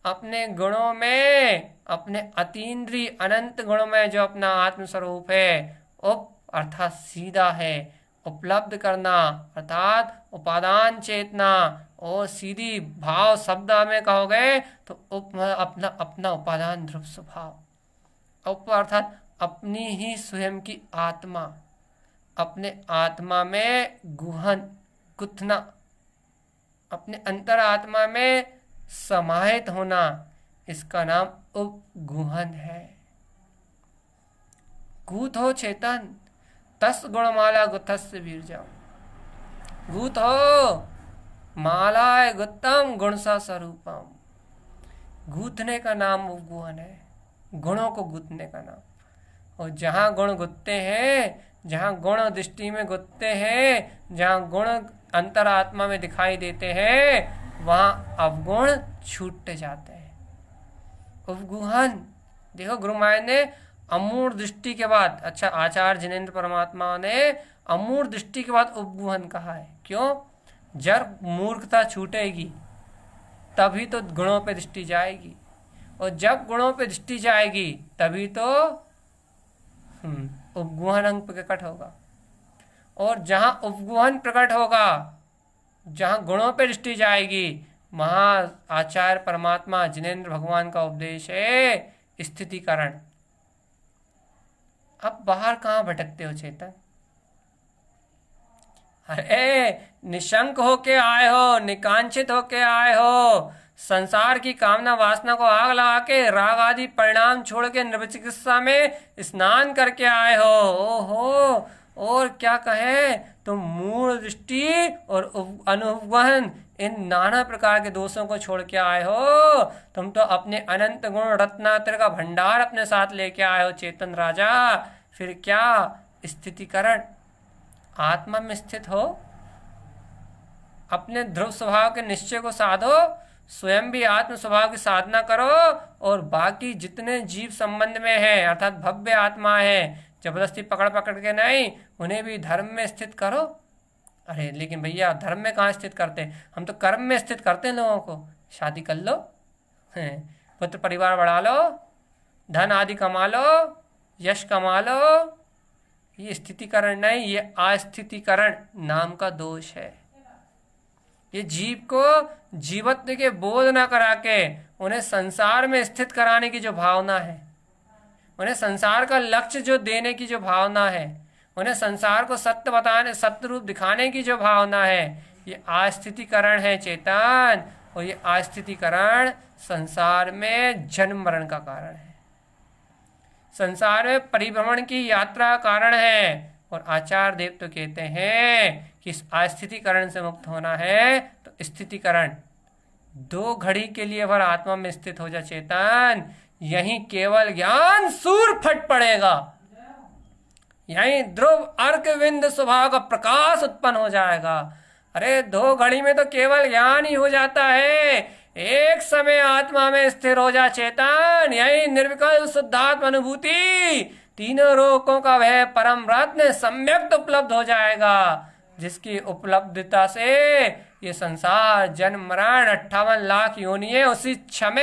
अपने गुणों में, अपने अतीन्द्रिय अनंत गुणों में जो अपना आत्मस्वरूप है, उप अर्थात सीधा है, उपलब्ध करना अर्थात उपादान चेतना, और सीधी भाव शब्द में कहोगे तो अपना अपना उपादान ध्रुव स्वभाव। उप अर्थात अपनी ही स्वयं की आत्मा, अपने आत्मा में गुहन गुथना, अपने अंतर आत्मा में समाहित होना, इसका नाम उपगुहन है। गूथ हो चेतन तस् गुणमाला गुथस्य वीर्यम। गूथ हो मालाय गुत्तम गुण सा स्वरूपम। गूथने का नाम उपगुहन है, गुणों को गूथने का नाम। और जहाँ गुण गुथते हैं, जहाँ गुण दृष्टि में गुथते हैं, जहाँ गुण अंतरात्मा में दिखाई देते हैं, वहाँ अवगुण छूटते जाते हैं। उपगुहन देखो गुरु महाराज ने अमूढ़ दृष्टि के बाद, अच्छा आचार्य जिनेन्द्र परमात्मा ने अमूढ़ दृष्टि के बाद उपगुहन कहा है। क्यों? जब मूर्खता छूटेगी तभी तो गुणों पे दृष्टि जाएगी, और जब गुणों पे दृष्टि जाएगी तभी तो उपगुहन अंग प्रकट होगा। और जहाँ उपगुहन प्रकट होगा, जहाँ गुणों पे दृष्टि जाएगी, वहाँ आचार्य परमात्मा जिनेन्द्र भगवान का उपदेश है स्थितिकरण। अब बाहर कहाँ भटकते हो चेतन? अरे निशंक होके आए हो, निकांक्षित होके आए हो, संसार की कामना वासना को आग लगा के राग आदि परिणाम छोड़ के निर्विचिकित्सा में स्नान करके आए हो। ओहो, और क्या कहे तुम मूल दृष्टि और अनुगहन इन नाना प्रकार के दोषों को छोड़ के आए हो। तुम तो अपने अनंत गुण रत्नात्र का भंडार अपने साथ लेके आए हो चेतन राजा। फिर क्या? स्थितिकरण, आत्मा में स्थित हो, अपने ध्रुव स्वभाव के निश्चय को साधो, स्वयं भी आत्म स्वभाव की साधना करो, और बाकी जितने जीव संबंध में है अर्थात भव्य आत्मा है, जबरदस्ती पकड़ पकड़ के नहीं, उन्हें भी धर्म में स्थित करो। अरे लेकिन भैया धर्म में कहाँ स्थित करते? हम तो कर्म में स्थित करते हैं लोगों को। शादी कर लो, पुत्र परिवार बढ़ा लो, धन आदि कमा लो, यश कमा लो। ये स्थितिकरण नहीं, ये अस्थितिकरण नाम का दोष है। ये जीव को जीवत्व के बोध न करा के उन्हें संसार में स्थित कराने की जो भावना है, उन्हें संसार का लक्ष्य जो देने की जो भावना है, उन्हें संसार को सत्य बताने, सत्य रूप दिखाने की जो भावना है, ये अस्थितिकरण है चेतन। और ये अस्थितिकरण संसार में जन्म मरण का कारण है। संसार में परिभ्रमण की यात्रा कारण है। और आचार्य देव तो कहते हैं कि इस अस्थितिकरण से मुक्त होना है तो स्थितिकरण, 2 घड़ी के लिए अगर आत्मा में स्थित हो जा चेतन, यही केवल ज्ञान सूर फट पड़ेगा, यही ध्रुव अर्क विंद स्वभाव का प्रकाश उत्पन्न हो जाएगा। अरे 2 घड़ी में तो केवल ज्ञान ही हो जाता है। एक समय आत्मा में स्थिर हो जा चेतन, यही निर्विकल्प शुद्धात्म अनुभूति, तीनों लोकों का वह परम रत्न सम्यक उपलब्ध हो जाएगा, जिसकी उपलब्धता से ये संसार जन्म मरण 58 लाख योनियां उसी क्षण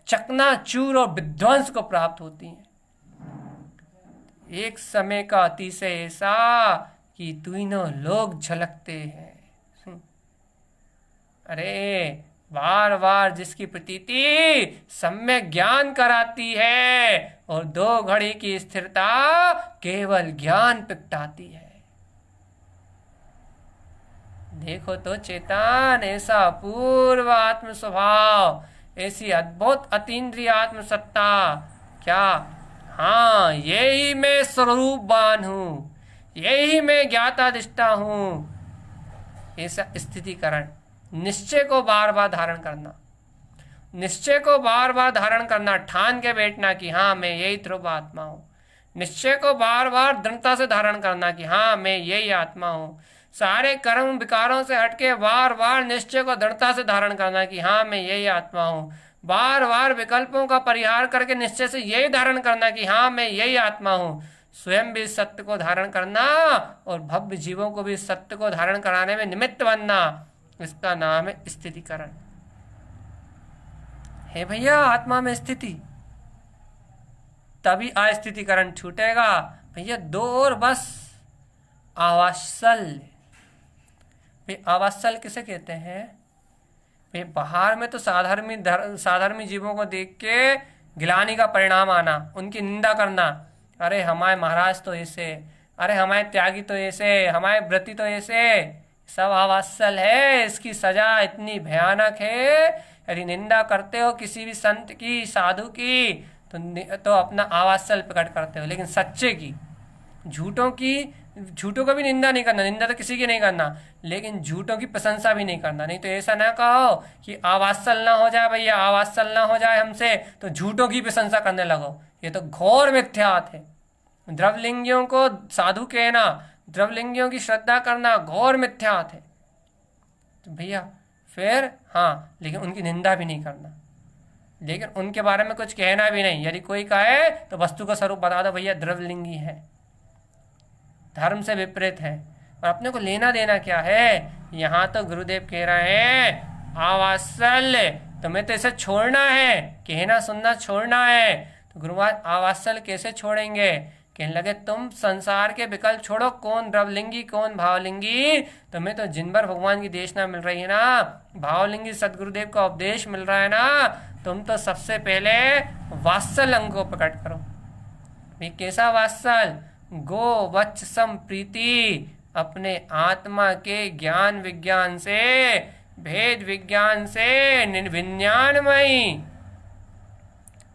चकनाचूर और विध्वंस को प्राप्त होती हैं। एक समय का अतिशय ऐसा कि तीनों लोग झलकते हैं। अरे बार बार जिसकी प्रतीति सम्यक ज्ञान कराती है और 2 घड़ी की स्थिरता केवल ज्ञान प्रगटाती है। देखो तो चेतन, ऐसा पूर्व आत्म स्वभाव, ऐसी अद्भुत अतीन्द्रिय आत्म सत्ता, क्या हाँ यही मैं स्वरूपवान हूं, यही मैं ज्ञाताधिष्ठा हूं। ऐसा स्थितिकरण, निश्चय को बार बार धारण करना, निश्चय को बार बार धारण करना, ठान के बैठना कि हाँ मैं यही ध्रुव आत्मा हूँ। निश्चय को बार बार दृढ़ता से धारण करना कि हाँ मैं यही आत्मा हूँ। सारे कर्म विकारों से हटके बार बार निश्चय को दृढ़ता से धारण करना कि हाँ मैं यही आत्मा हूँ। बार बार विकल्पों का परिहार करके निश्चय से यही धारण करना कि हाँ मैं यही आत्मा हूँ। स्वयं भी सत्य को धारण करना और भव्य जीवों को भी सत्य को धारण कराने में निमित्त बनना, इसका नाम है स्थितिकरण। है भैया आत्मा में स्थिति, तभी अस्थितिकरण छूटेगा भैया। 2 और बस। आवासल, आवासल किसे कहते हैं? वे बाहर में तो साधारण जीवों को देख के गिलानी का परिणाम आना, उनकी निंदा करना, अरे हमारे महाराज तो ऐसे, अरे हमारे त्यागी तो ऐसे, हमारे व्रती तो ऐसे, सब आवासल है। इसकी सजा इतनी भयानक है। यदि निंदा करते हो किसी भी संत की, साधु की, तो अपना आवासल प्रकट करते हो। लेकिन सच्चे की, झूठों का भी निंदा नहीं करना, निंदा तो किसी की नहीं करना, लेकिन झूठों की प्रशंसा भी नहीं करना। नहीं तो ऐसा ना कहो कि आवासल ना हो जाए भैया, आवासल ना हो जाए हमसे तो झूठों की प्रशंसा करने लगो, ये तो घोर मिथ्यात है। द्रवलिंगियों को साधु कहना, द्रवलिंगियों की श्रद्धा करना घोर मिथ्यात है। तो भैया फिर हाँ, लेकिन उनकी निंदा भी नहीं करना, लेकिन उनके बारे में कुछ कहना भी नहीं। यदि कोई कहे तो वस्तु का स्वरूप बता दो, भैया द्रवलिंगी है, धर्म से विपरीत है, और अपने को लेना देना क्या है। यहाँ तो गुरुदेव कह रहे हैं आवासल, तुम्हें तो इसे छोड़ना है, कहना सुनना छोड़ना है। तो गुरुवार आवासल कैसे छोड़ेंगे? कहने लगे तुम संसार के विकल्प छोड़ो, कौन द्रवलिंगी कौन भावलिंगी, तुम्हें तो जिनभर भगवान की देशना मिल रही है ना, भावलिंगी सदगुरुदेव का उपदेश मिल रहा है ना, तुम तो सबसे पहले वात्सल अंग को प्रकट करो। ये कैसा वात्सल? गो वच्च सम प्रीति, अपने आत्मा के ज्ञान विज्ञान से, भेद विज्ञान से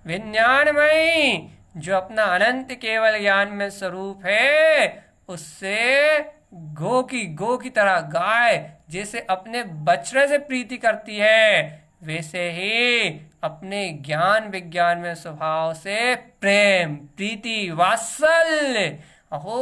विज्ञानमयी जो अपना अनंत केवल ज्ञान में स्वरूप है, उससे गो की तरह, गाय जैसे अपने बछड़े से प्रीति करती है, वैसे ही अपने ज्ञान विज्ञान में स्वभाव से प्रेम, प्रीति, वात्सल्य। अहो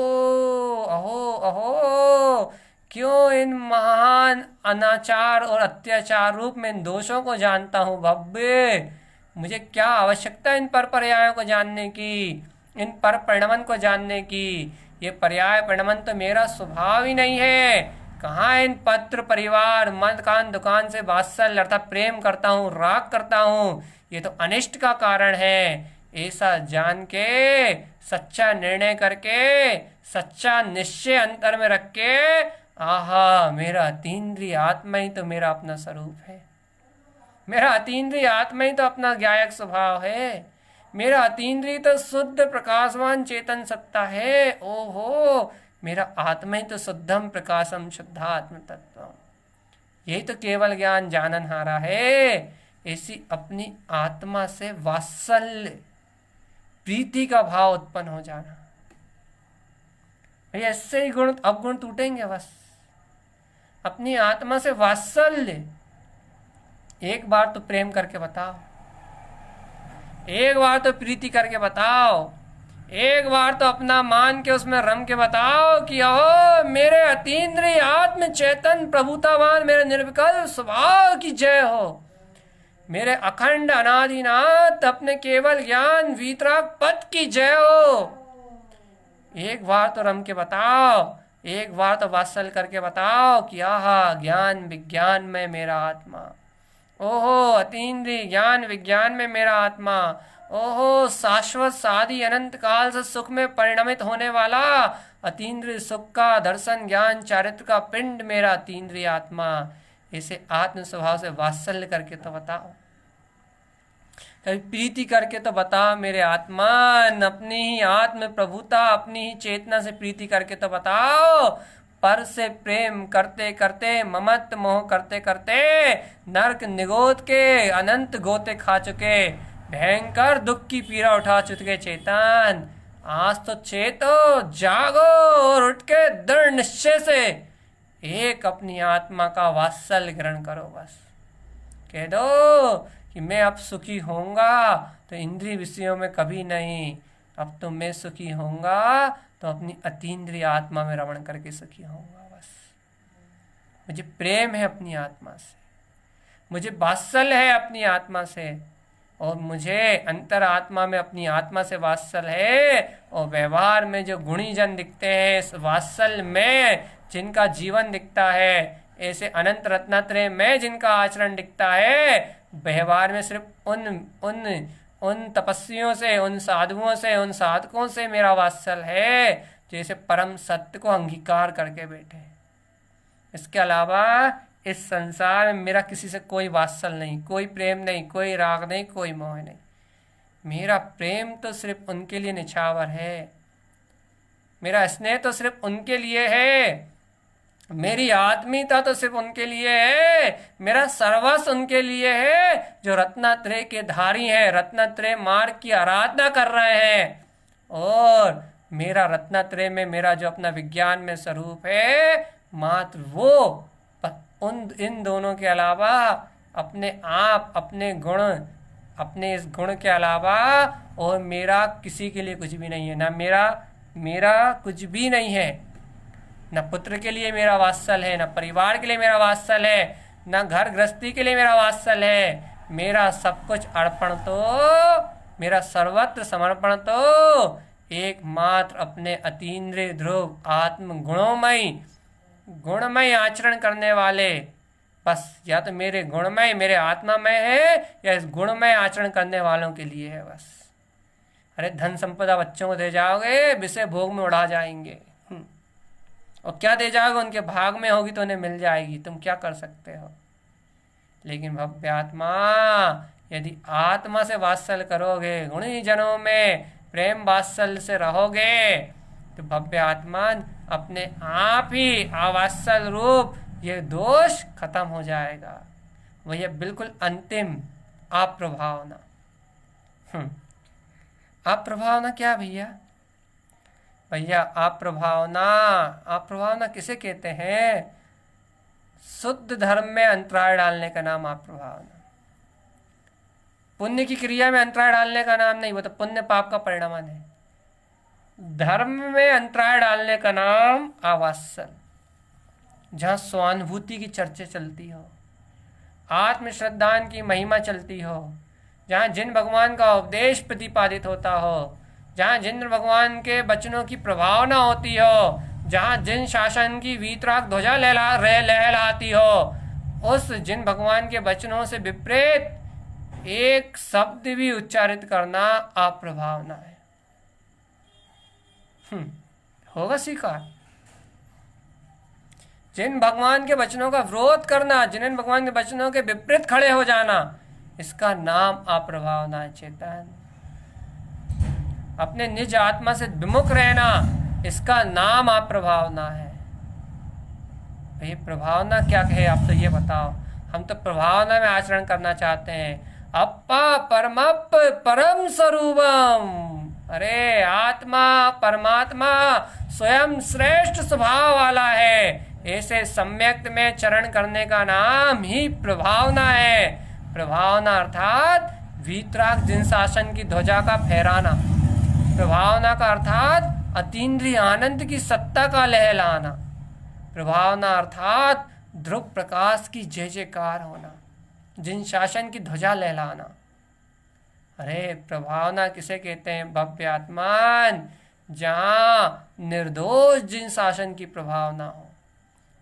अहो अहो, क्यों इन महान अनाचार और अत्याचार रूप में इन दोषों को जानता हूँ भव्य। मुझे क्या आवश्यकता इन पर पर्यायों को जानने की, इन पर परिणमन को जानने की। ये पर्याय परिणमन तो मेरा स्वभाव ही नहीं है। कहाँ इन पत्र परिवार मकान दुकान से वात्सल्य अर्थात प्रेम करता हूँ, राग करता हूँ, ये तो अनिष्ट का कारण है। ऐसा जान के, सच्चा निर्णय करके, सच्चा निश्चय अंतर में रख के, आहा मेरा अतीन्द्रिय आत्मा ही तो मेरा अपना स्वरूप है, मेरा अतीन्द्रिय आत्मा ही तो अपना ज्ञायक स्वभाव है, मेरा अतीन्द्रिय तो शुद्ध प्रकाशवान चेतन सत्ता है। ओहो, मेरा आत्मा ही तो शुद्धम प्रकाशम शुद्धात्म तत्व, यही तो केवल ज्ञान जानन हारा है। ऐसी अपनी आत्मा से वात्सल्य, प्रीति का भाव उत्पन्न हो जाना। भैया इससे ही गुण अवगुण टूटेंगे। बस अपनी आत्मा से वात्सल्य, एक बार तो प्रेम करके बताओ, एक बार तो प्रीति करके बताओ, एक बार तो अपना मान के उसमें रम के बताओ कि अहो मेरे अतीन्द्रिय आत्म चेतन प्रभुतावान मेरे निर्विकल्प स्वभाव की जय हो, मेरे अखंड अनादिनाथ अपने केवल ज्ञान वीतराग पद की जय हो। एक बार तो रम के बताओ, एक बार तो वात्सल करके बताओ कि आहा ज्ञान विज्ञान में मेरा आत्मा, ओहो अतीन्द्रिय ज्ञान विज्ञान में मेरा आत्मा, ओहो शाश्वत सादी अनंत काल से सुख में परिणमित होने वाला अतीन्द्रिय सुख का दर्शन ज्ञान चारित्र का पिंड मेरा अतीन्द्रिय आत्मा। इसे आत्म स्वभाव से वात्सल्य करके तो बताओ, कभी प्रीति करके तो बताओ मेरे आत्मा, अपनी ही आत्म प्रभुता अपनी ही चेतना से प्रीति करके तो बताओ। पर से प्रेम करते करते ममत मोह करते करते नरक निगोद के अनंत गोते खा चुके, भयंकर दुख की पीड़ा उठा चुके चेतन, आज तो चेतो जागो और उठ के दृढ़ निश्चय से एक अपनी आत्मा का वात्सल्य ग्रहण करो। बस कह दो कि मैं अब सुखी होऊंगा तो इंद्रिय विषयों में कभी नहीं, अब तो मैं सुखी होऊंगा तो अपनी अतीन्द्रिय आत्मा में रमण करके सुखी होऊंगा। बस मुझे प्रेम है अपनी आत्मा से, मुझे वात्सल्य है अपनी आत्मा से, और मुझे अंतर आत्मा में अपनी आत्मा से वात्सल्य है, और व्यवहार में जो गुणी जन दिखते हैं इस वात्सल्य में जिनका जीवन दिखता है, ऐसे अनंत रत्नात्रय में जिनका आचरण दिखता है, व्यवहार में सिर्फ उन तपस्वियों से, उन साधुओं से, उन साधकों से मेरा वात्सल्य है जैसे परम सत्य को अंगीकार करके बैठे। इसके अलावा इस संसार में मेरा किसी से कोई वात्सल्य नहीं, कोई प्रेम नहीं, कोई राग नहीं, कोई मोह नहीं। मेरा प्रेम तो सिर्फ उनके लिए निछावर है, मेरा स्नेह तो सिर्फ उनके लिए है, मेरी आत्मीयता तो सिर्फ उनके लिए है, मेरा सर्वस्व उनके लिए है जो रत्नात्रय के धारी हैं, रत्नात्रय मार्ग की आराधना कर रहे हैं। और मेरा रत्नात्रय में मेरा जो अपना विज्ञान में स्वरूप है, मात्र वो इन दोनों के अलावा अपने आप, अपने गुण, अपने इस गुण के अलावा और मेरा किसी के लिए कुछ भी नहीं है। ना मेरा कुछ भी नहीं है, न पुत्र के लिए मेरा वात्सल्य है, न परिवार के लिए मेरा वात्सल्य है, न घर गृहस्थी के लिए मेरा वात्सल्य है। मेरा सब कुछ अर्पण तो, मेरा सर्वत्र समर्पण तो एकमात्र अपने अतीन्द्रिय ध्रुव आत्म गुणमय आचरण करने वाले, बस या तो मेरे गुणमय, मेरे आत्मामय है, या इस गुणमय आचरण करने वालों के लिए है। बस अरे धन संपदा बच्चों को दे जाओगे, विषय भोग में उड़ा जाएंगे, और क्या दे जाओगे, उनके भाग में होगी तो उन्हें मिल जाएगी, तुम क्या कर सकते हो। लेकिन भव्य आत्मा, यदि आत्मा से वात्सल्य करोगे, गुणी जनों में प्रेम वात्सल्य से रहोगे, तो भव्य आत्मा अपने आप ही अवात्सल रूप ये दोष खत्म हो जाएगा। वह बिल्कुल अंतिम अप्रभावना। अप्रभावना क्या भैया? भैया अप्रभावना किसे कहते हैं? शुद्ध धर्म में अंतराय डालने का नाम अप्रभावना। पुण्य की क्रिया में अंतराय डालने का नाम नहीं, वो तो पुण्य पाप का परिणाम है। धर्म में अंतराय डालने का नाम अवात्सल, जहाँ स्वानुभूति की चर्चा चलती हो, आत्मश्रद्धान की महिमा चलती हो, जहाँ जिन भगवान का उपदेश प्रतिपादित होता हो, जहाँ जिन भगवान के वचनों की प्रभावना होती हो, जहाँ जिन शासन की वीतराग ध्वजा लहलाती हो, उस जिन भगवान के वचनों से विपरीत एक शब्द भी उच्चारित करना अप्रभावना है। होगा स्वीकार? जिन भगवान के वचनों का विरोध करना, जिन भगवान के वचनों के विपरीत खड़े हो जाना, इसका नाम अप्रभावना है। चेतन अपने निज आत्मा से विमुख रहना, इसका नाम अप्रभावना है। भाई प्रभावना क्या कहे आप तो ये बताओ। हम तो प्रभावना में आचरण करना चाहते हैं। अप्पा परमप परम स्वरूपम, अरे आत्मा परमात्मा स्वयं श्रेष्ठ स्वभाव वाला है। ऐसे सम्यक्त में चरण करने का नाम ही प्रभावना है। प्रभावना अर्थात वीतराग जिन शासन की ध्वजा का फहराना। प्रभावना का अर्थात अतीन्द्रिय आनंद की सत्ता का लहलाना। प्रभावना अर्थात ध्रुव प्रकाश की जय जयकार होना, जिन शासन की ध्वजा लहलाना। अरे प्रभावना किसे कहते हैं? भव्य आत्मान, जहां निर्दोष जिन शासन की प्रभावना हो।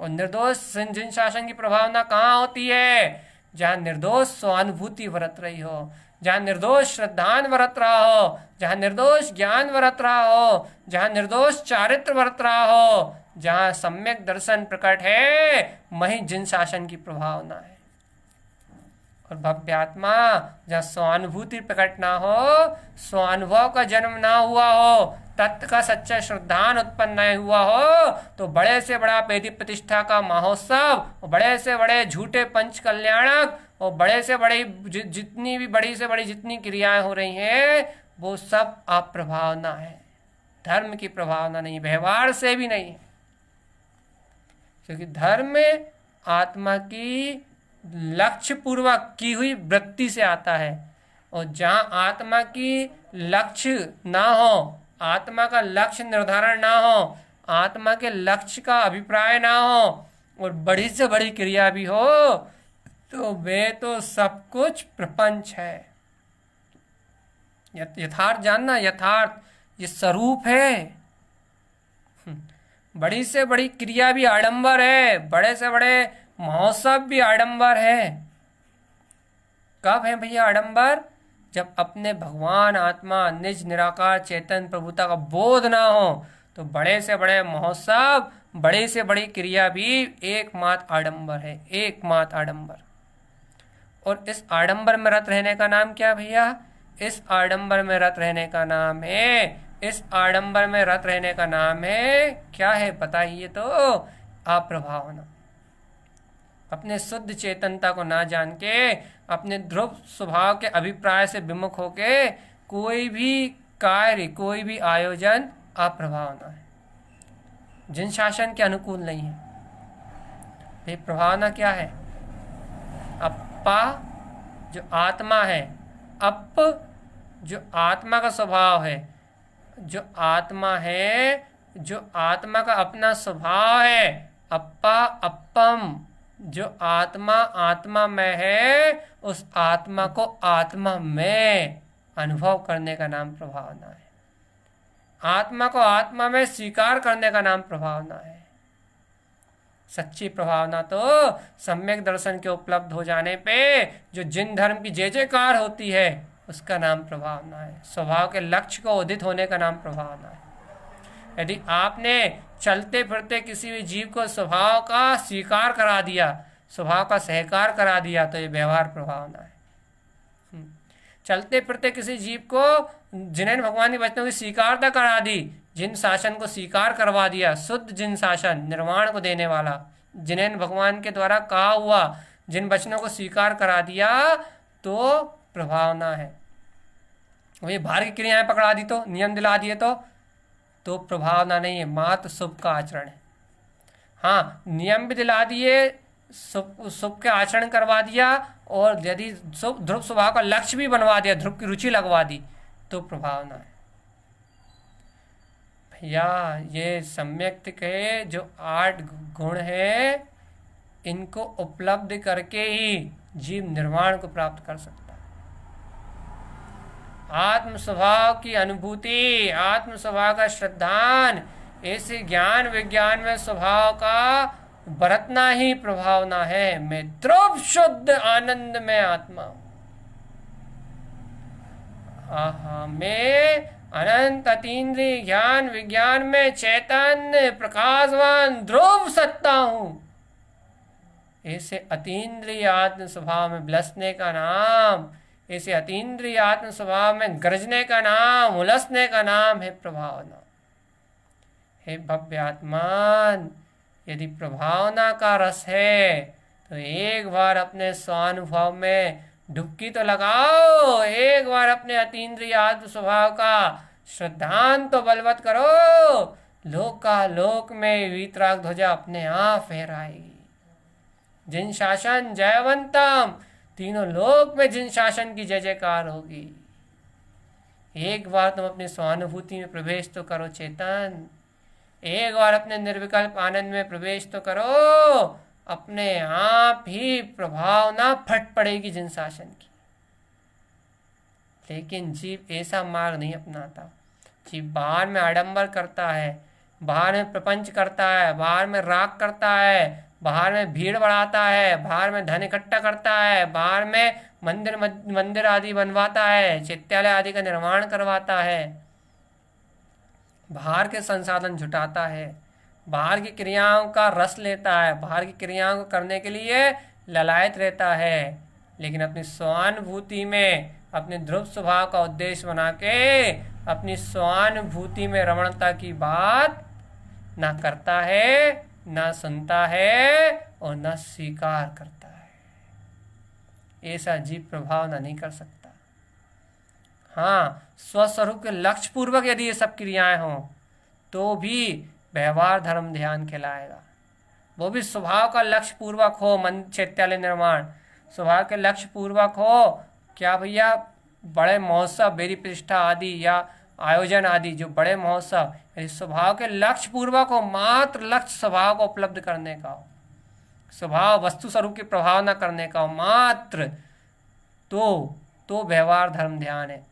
और निर्दोष जिन शासन की प्रभावना कहाँ होती है? जहां निर्दोष स्वानुभूति वरत रही हो, जहां निर्दोष श्रद्धान वरत रहा हो, जहां निर्दोष ज्ञान वरत रहा हो, जहां निर्दोष चारित्र वरत रहा हो, जहां सम्यक दर्शन प्रकट है, वही जिन शासन की प्रभावना है। और भव्य आत्मा, जहाँ स्वानुभूति प्रकट ना हो, स्वानुभव का जन्म ना हुआ हो, तत्व का सच्चा श्रद्धान उत्पन्न नहीं हुआ हो, तो बड़े से बड़ा वेदी प्रतिष्ठा का महोत्सव, बड़े से बड़े झूठे पंच कल्याणक और बड़े से बड़ी जितनी भी बड़ी से बड़ी जितनी क्रियाएं हो रही हैं, वो सब अप्रभावना है। धर्म की प्रभावना नहीं, व्यवहार से भी नहीं। क्योंकि धर्म में आत्मा की लक्ष्य पूर्वक की हुई वृत्ति से आता है। और जहाँ आत्मा की लक्ष्य ना हो, आत्मा का लक्ष्य निर्धारण ना हो, आत्मा के लक्ष्य का अभिप्राय ना हो, और बड़ी से बड़ी क्रिया भी हो, तो वे तो सब कुछ प्रपंच है। यथार्थ जानना, यथार्थ ये स्वरूप है। बड़ी से बड़ी क्रिया भी आडंबर है, बड़े से बड़े महोत्सव भी आडंबर है। कब है भैया आडंबर? जब अपने भगवान आत्मा निज निराकार चेतन प्रभुता का बोध ना हो, तो बड़े से बड़े महोत्सव, बड़ी से बड़ी क्रिया भी एकमात्र आडंबर है, एकमात्र आडंबर। और इस आडंबर में रत रहने का नाम क्या भैया? इस आडंबर में रत रहने का नाम है, इस आडंबर में रत रहने का नाम है, क्या है बताइए तो? अप्रभावना। अपने शुद्ध चेतनता को ना जान के, अपने ध्रुव स्वभाव के अभिप्राय से विमुख होके कोई भी कार्य, कोई भी आयोजन अप्रभावना है, जिन शासन के अनुकूल नहीं है। ये प्रभावना क्या है? अप्पा जो आत्मा है, अप जो आत्मा का स्वभाव है, जो आत्मा है, जो आत्मा का अपना स्वभाव है, अप्पा अप्पम, जो आत्मा आत्मा में है, उस आत्मा को आत्मा में अनुभव करने का नाम प्रभावना है। आत्मा को आत्मा में स्वीकार करने का नाम प्रभावना है। सच्ची प्रभावना तो सम्यक दर्शन के उपलब्ध हो जाने पे जो जिन धर्म की जय जयकार होती है, उसका नाम प्रभावना है। स्वभाव के लक्ष्य को उदित होने का नाम प्रभावना है। यदि आपने चलते फिरते किसी भी जीव को स्वभाव का स्वीकार करा दिया, स्वभाव का सहकार करा दिया, तो ये व्यवहार प्रभावना है। चलते फिरते किसी जीव को जिन्हें भगवान के वचनों की स्वीकारता करा दी, जिन शासन को स्वीकार करवा दिया, शुद्ध जिन शासन, निर्वाण को देने वाला, जिन्हें भगवान के द्वारा कहा हुआ जिन वचनों को स्वीकार करा दिया, तो प्रभावना है। वही बाहर की क्रियाएं पकड़ा दी, तो नियम दिला दिए, तो प्रभावना नहीं है, मात्र शुभ का आचरण है। हाँ, नियम भी दिला दिए, शुभ के आचरण करवा दिया, और यदि ध्रुव स्वभाव का लक्ष्य भी बनवा दिया, ध्रुव की रुचि लगवा दी, तो प्रभावना है। भैया ये सम्यक्त के जो 8 गुण है, इनको उपलब्ध करके ही जीव निर्वाण को प्राप्त कर सकता है। आत्म स्वभाव की अनुभूति, आत्म स्वभाव का श्रद्धान, ऐसे ज्ञान विज्ञान में स्वभाव का बरतना ही प्रभावना है। मैं ध्रुव शुद्ध आनंद में आत्मा हूं। मैं अनंत अतीन्द्रिय ज्ञान विज्ञान में चैतन्य प्रकाशवान ध्रुव सत्ता हूं। ऐसे अतीन्द्रिय आत्म स्वभाव में विलसने का नाम, ऐसे अतीन्द्रिय आत्म स्वभाव में गरजने का नाम, उलसने का नाम है प्रभावना। हे भव्य आत्मान, यदि प्रभावना का रस है तो एक बार अपने स्वानुभव में डुबकी तो लगाओ, एक बार अपने अतीन्द्रिय आत्म स्वभाव का श्रद्धान तो बलवत करो, लोक में वीतराग ध्वजा अपने आप फहराएगी। जिन शासन जयवंतम, तीनों लोक में जिन शासन की जय जयकार होगी। एक बार तुम अपनी स्वानुभूति में प्रवेश तो करो चेतन, एक बार अपने निर्विकल्प आनंद में प्रवेश तो करो, अपने आप ही प्रभावना फट पड़ेगी जिन शासन की। लेकिन जीव ऐसा मार्ग नहीं अपनाता। जीव बाहर में आडंबर करता है, बाहर में प्रपंच करता है, बाहर में राग करता है, बाहर में भीड़ बढ़ाता है, बाहर में धन इकट्ठा करता है, बाहर में मंदिर आदि बनवाता है, चित्तालय आदि का निर्माण करवाता है, बाहर के संसाधन जुटाता है, बाहर की क्रियाओं का रस लेता है, बाहर की क्रियाओं को करने के लिए ललायत रहता है। लेकिन अपनी स्वानुभूति में अपने ध्रुव स्वभाव का उद्देश्य बना के अपनी स्वानुभूति में रमणता की बात ना करता है, ना सुनता है और ना स्वीकार करता है। ऐसा जीव प्रभाव ना नहीं कर सकता। हाँ, स्वस्वरूप के लक्ष्य पूर्वक यदि ये सब क्रियाएं हों तो भी व्यवहार धर्म ध्यान कहलाएगा। वो भी स्वभाव का लक्ष्य पूर्वक हो, मन चैत्यालय निर्माण स्वभाव के लक्ष्य पूर्वक हो। क्या भैया, बड़े महोत्सव वेदी प्रतिष्ठा आदि या आयोजन आदि जो बड़े महोत्सव स्वभाव के लक्ष्य पूर्वक हो, मात्र लक्ष्य स्वभाव को उपलब्ध करने का हो, स्वभाव वस्तु स्वरूप की प्रभाव न करने का हो मात्र, तो व्यवहार धर्म ध्यान है।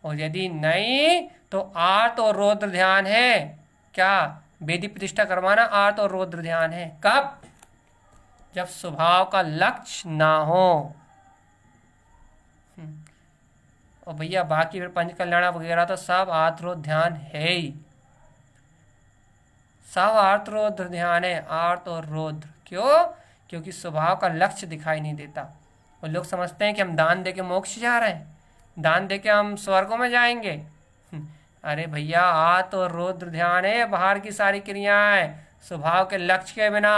और यदि नहीं तो आर्त और रौद्र ध्यान है। क्या वेदी प्रतिष्ठा करवाना आर्त और रौद्र ध्यान है? कब? जब स्वभाव का लक्ष्य ना हो। और भैया बाकी फिर पंच कल्याण वगैरह तो सब आर्त ध्यान है ही, सब आर्त रौद्र ध्यान है, आर्त और रौद्र। क्यों? क्योंकि स्वभाव का लक्ष्य दिखाई नहीं देता। और लोग समझते हैं कि हम दान देके मोक्ष जा रहे हैं, दान देके हम स्वर्गों में जाएंगे। अरे भैया, आर्त और रौद्र ध्यान है, बाहर की सारी क्रियाएं स्वभाव के लक्ष्य के बिना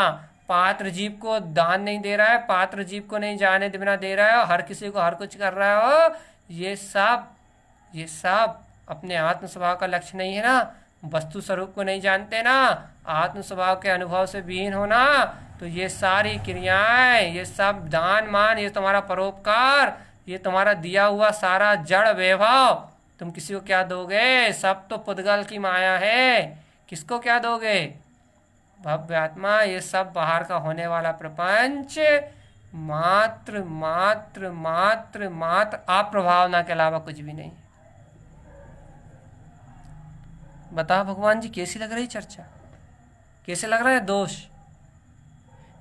पात्र जीव को दान नहीं दे रहा है, पात्र जीव को नहीं जाने बिना दे रहा है, हर किसी को हर कुछ कर रहा हो, ये सब अपने आत्म स्वभाव का लक्ष्य नहीं है ना। वस्तु स्वरूप को नहीं जानते ना, आत्म स्वभाव के अनुभव से विहीन होना, तो ये सारी क्रियाएं, ये सब दान मान, ये तुम्हारा परोपकार, ये तुम्हारा दिया हुआ सारा जड़ वैभव, तुम किसी को क्या दोगे? सब तो पुद्गल की माया है, किसको क्या दोगे? भव्य आत्मा, ये सब बाहर का होने वाला प्रपंच मात्र मात्र मात्र मात्र अप्रभावना के अलावा कुछ भी नहीं। बताओ भगवान जी, कैसी लग रही चर्चा? कैसे लग रहा है?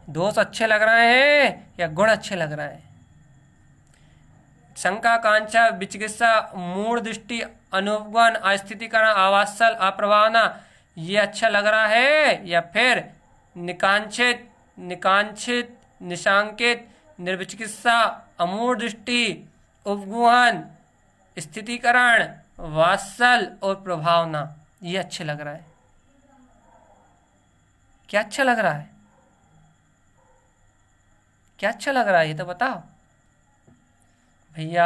दोष अच्छे लग रहे हैं या गुण अच्छे लग रहे हैं? शंका, कांक्षा, विचिकित्सा, मूढ़ दृष्टि, अनुगमन, अस्थितिकरण, आवासल, अप्रभावना, ये अच्छा लग रहा है? या फिर निकांक्षित, निशांकित, निर्विचिकित्सा, अमूढ़ दृष्टि, उपगुहन, स्थितिकरण, वात्सल और प्रभावना, ये अच्छे लग रहा है? क्या अच्छा लग रहा है? क्या अच्छा लग रहा है, ये तो बताओ भैया।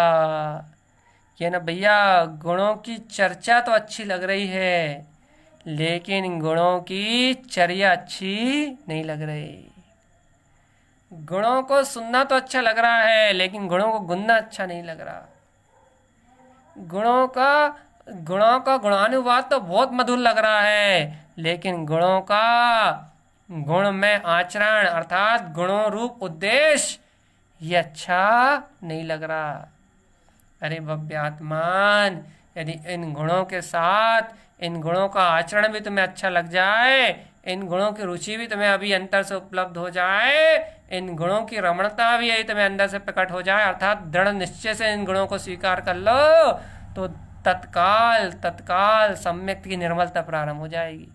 ये ना भैया, गुणों की चर्चा तो अच्छी लग रही है, लेकिन गुणों की चर्या अच्छी नहीं लग रही। गुणों को सुनना तो अच्छा लग रहा है, लेकिन गुणों को गुनना अच्छा नहीं लग रहा। गुणों का गुणानुवाद तो बहुत मधुर लग रहा है, लेकिन गुणों का गुण में आचरण अर्थात गुणों रूप उद्देश्य, ये अच्छा नहीं लग रहा। अरे भव्य आत्मान, यदि इन गुणों के साथ इन गुणों का आचरण भी तुम्हें अच्छा लग जाए, इन गुणों की रुचि भी तुम्हें अभी अंतर से उपलब्ध हो जाए, इन गुणों की रमणता भी यही तुम्हें अंदर से प्रकट हो जाए, अर्थात दृढ़ निश्चय से इन गुणों को स्वीकार कर लो, तो तत्काल सम्यक की निर्मलता प्रारंभ हो जाएगी।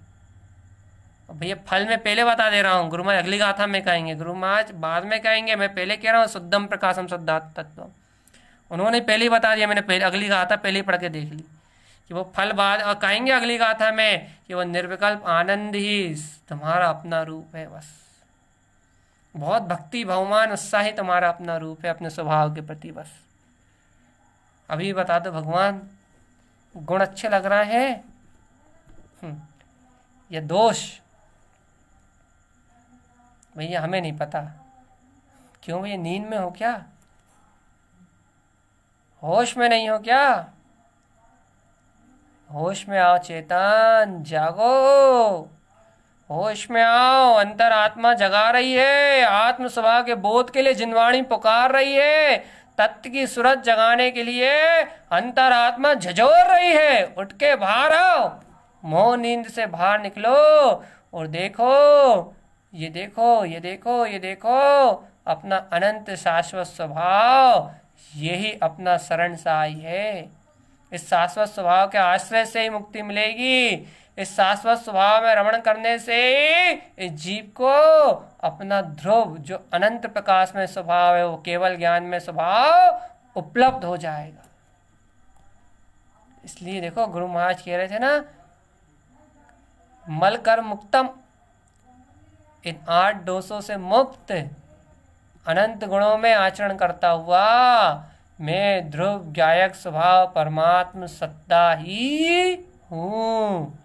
भैया फल में पहले बता दे रहा हूँ, गुरु महाराज अगली गाथा में कहेंगे, गुरु महाराज बाद में कहेंगे, मैं पहले कह रहा हूँ शुद्धम प्रकाशम शुद्धात्म तत्व। उन्होंने पहले ही बता दिया, मैंने पहले अगली गाथा पहले ही पढ़ के देख ली कि वो फल बाद, और कहेंगे अगली गाथा में कि वो निर्विकल्प आनंद ही तुम्हारा अपना रूप है। बस बहुत भक्ति भगवान उत्साही तुम्हारा अपना रूप है अपने स्वभाव के प्रति। बस अभी बता दो भगवान, गुण अच्छे लग रहे हैं या दोष? भैया हमें नहीं पता। क्यों भैया, नींद में हो क्या? होश में नहीं हो क्या? होश में आओ चेतन, जागो, होश में आओ। अंतर आत्मा जगा रही है, आत्म स्वभाव के बोध के लिए जिनवाणी पुकार रही है, तत्व की सूरत जगाने के लिए अंतर आत्मा झंझोर रही है। उठ के बाहर आओ, मोह नींद से बाहर निकलो और देखो, ये देखो, ये देखो, ये देखो अपना अनंत शाश्वत स्वभाव। यही अपना शरण साई है। इस शाश्वत स्वभाव के आश्रय से ही मुक्ति मिलेगी। इस शाश्वत स्वभाव में रमण करने से इस जीव को अपना ध्रुव, जो अनंत प्रकाश में स्वभाव है, वो केवल ज्ञान में स्वभाव उपलब्ध हो जाएगा। इसलिए देखो गुरु महाराज कह रहे थे ना, मल कर मुक्तम, इन 8 दोषों से मुक्त, अनंत गुणों में आचरण करता हुआ मैं ध्रुव गायक स्वभाव परमात्म सत्ता ही हूँ।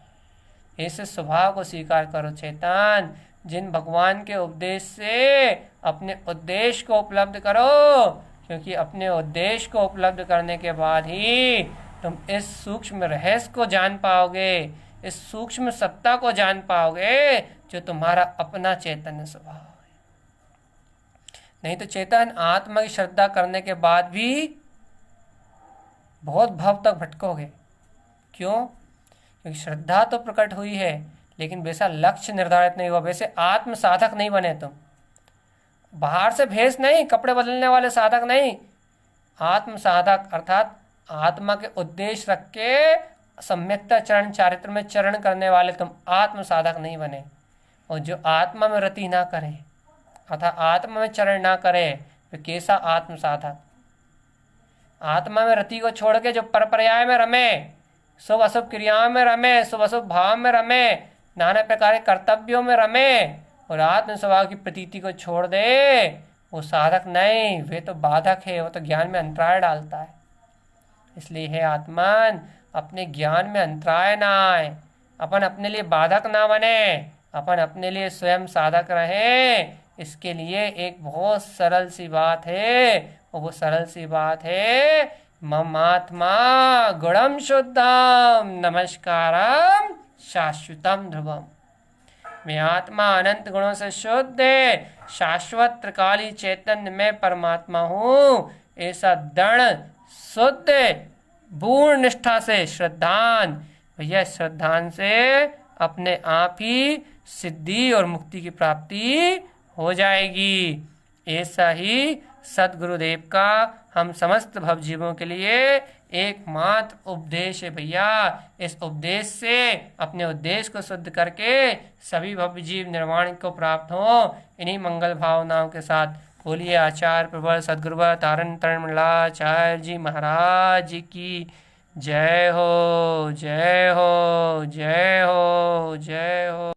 ऐसे स्वभाव को स्वीकार करो चेतन। जिन भगवान के उपदेश से अपने उद्देश्य को उपलब्ध करो, क्योंकि अपने उद्देश्य को उपलब्ध करने के बाद ही तुम इस सूक्ष्म रहस्य को जान पाओगे, इस सूक्ष्म सत्ता को जान पाओगे जो तुम्हारा अपना चैतन्य स्वभाव है। नहीं तो चेतन आत्मा की श्रद्धा करने के बाद भी बहुत भाव तक भटकोगे। क्यों? क्योंकि श्रद्धा तो प्रकट हुई है, लेकिन वैसा लक्ष्य निर्धारित नहीं हुआ, वैसे आत्म साधक नहीं बने तुम। बाहर से भेष नहीं, कपड़े बदलने वाले साधक नहीं, आत्म साधक अर्थात आत्मा के उद्देश्य रख के सम्यक्ता चरण चारित्र में चरण करने वाले तुम आत्म साधक नहीं बने। और जो आत्मा में रति ना करे अर्थात आत्मा में चरण ना करे, वे कैसा आत्म साधक? आत्मा में रति को छोड़ के जो परपर्याय में रमे, शुभ अशुभ क्रियाओं में रमे, शुभ अशुभ भाव में रमे, नाना प्रकार के कर्तव्यों में रमे और आत्म स्वभाव की प्रतीति को छोड़ दे, वो साधक नहीं, वे तो बाधक है, वो तो ज्ञान में अंतराय डालता है। इसलिए है आत्मन, अपने ज्ञान में अंतराय ना आए, अपन अपने लिए बाधक ना बने, अपन अपने लिए स्वयं साधक रहे। इसके लिए एक बहुत सरल सी बात है, और वो सरल सी बात है मम आत्मा गुणम शुद्धम नमस्कारम शाश्वतम ध्रुवम। मैं आत्मा अनंत गुणों से शुद्ध है, शाश्वत त्रिकाली चैतन्य में परमात्मा हूँ। ऐसा दृढ़ शुद्ध पूर्ण निष्ठा से श्रद्धान, भैया श्रद्धान से अपने आप ही सिद्धि और मुक्ति की प्राप्ति हो जाएगी। ऐसा ही सदगुरुदेव का हम समस्त भवजीवों के लिए एकमात्र उपदेश है भैया। इस उपदेश से अपने उद्देश्य को शुद्ध करके सभी भवजीव निर्वाण को प्राप्त हो। इन्हीं मंगल भावनाओं के साथ बोलिए आचार्य प्रवर सदगुरुवर तारण तरणमलाचार्य जी महाराज की जय हो, जय हो, जय हो, जय हो।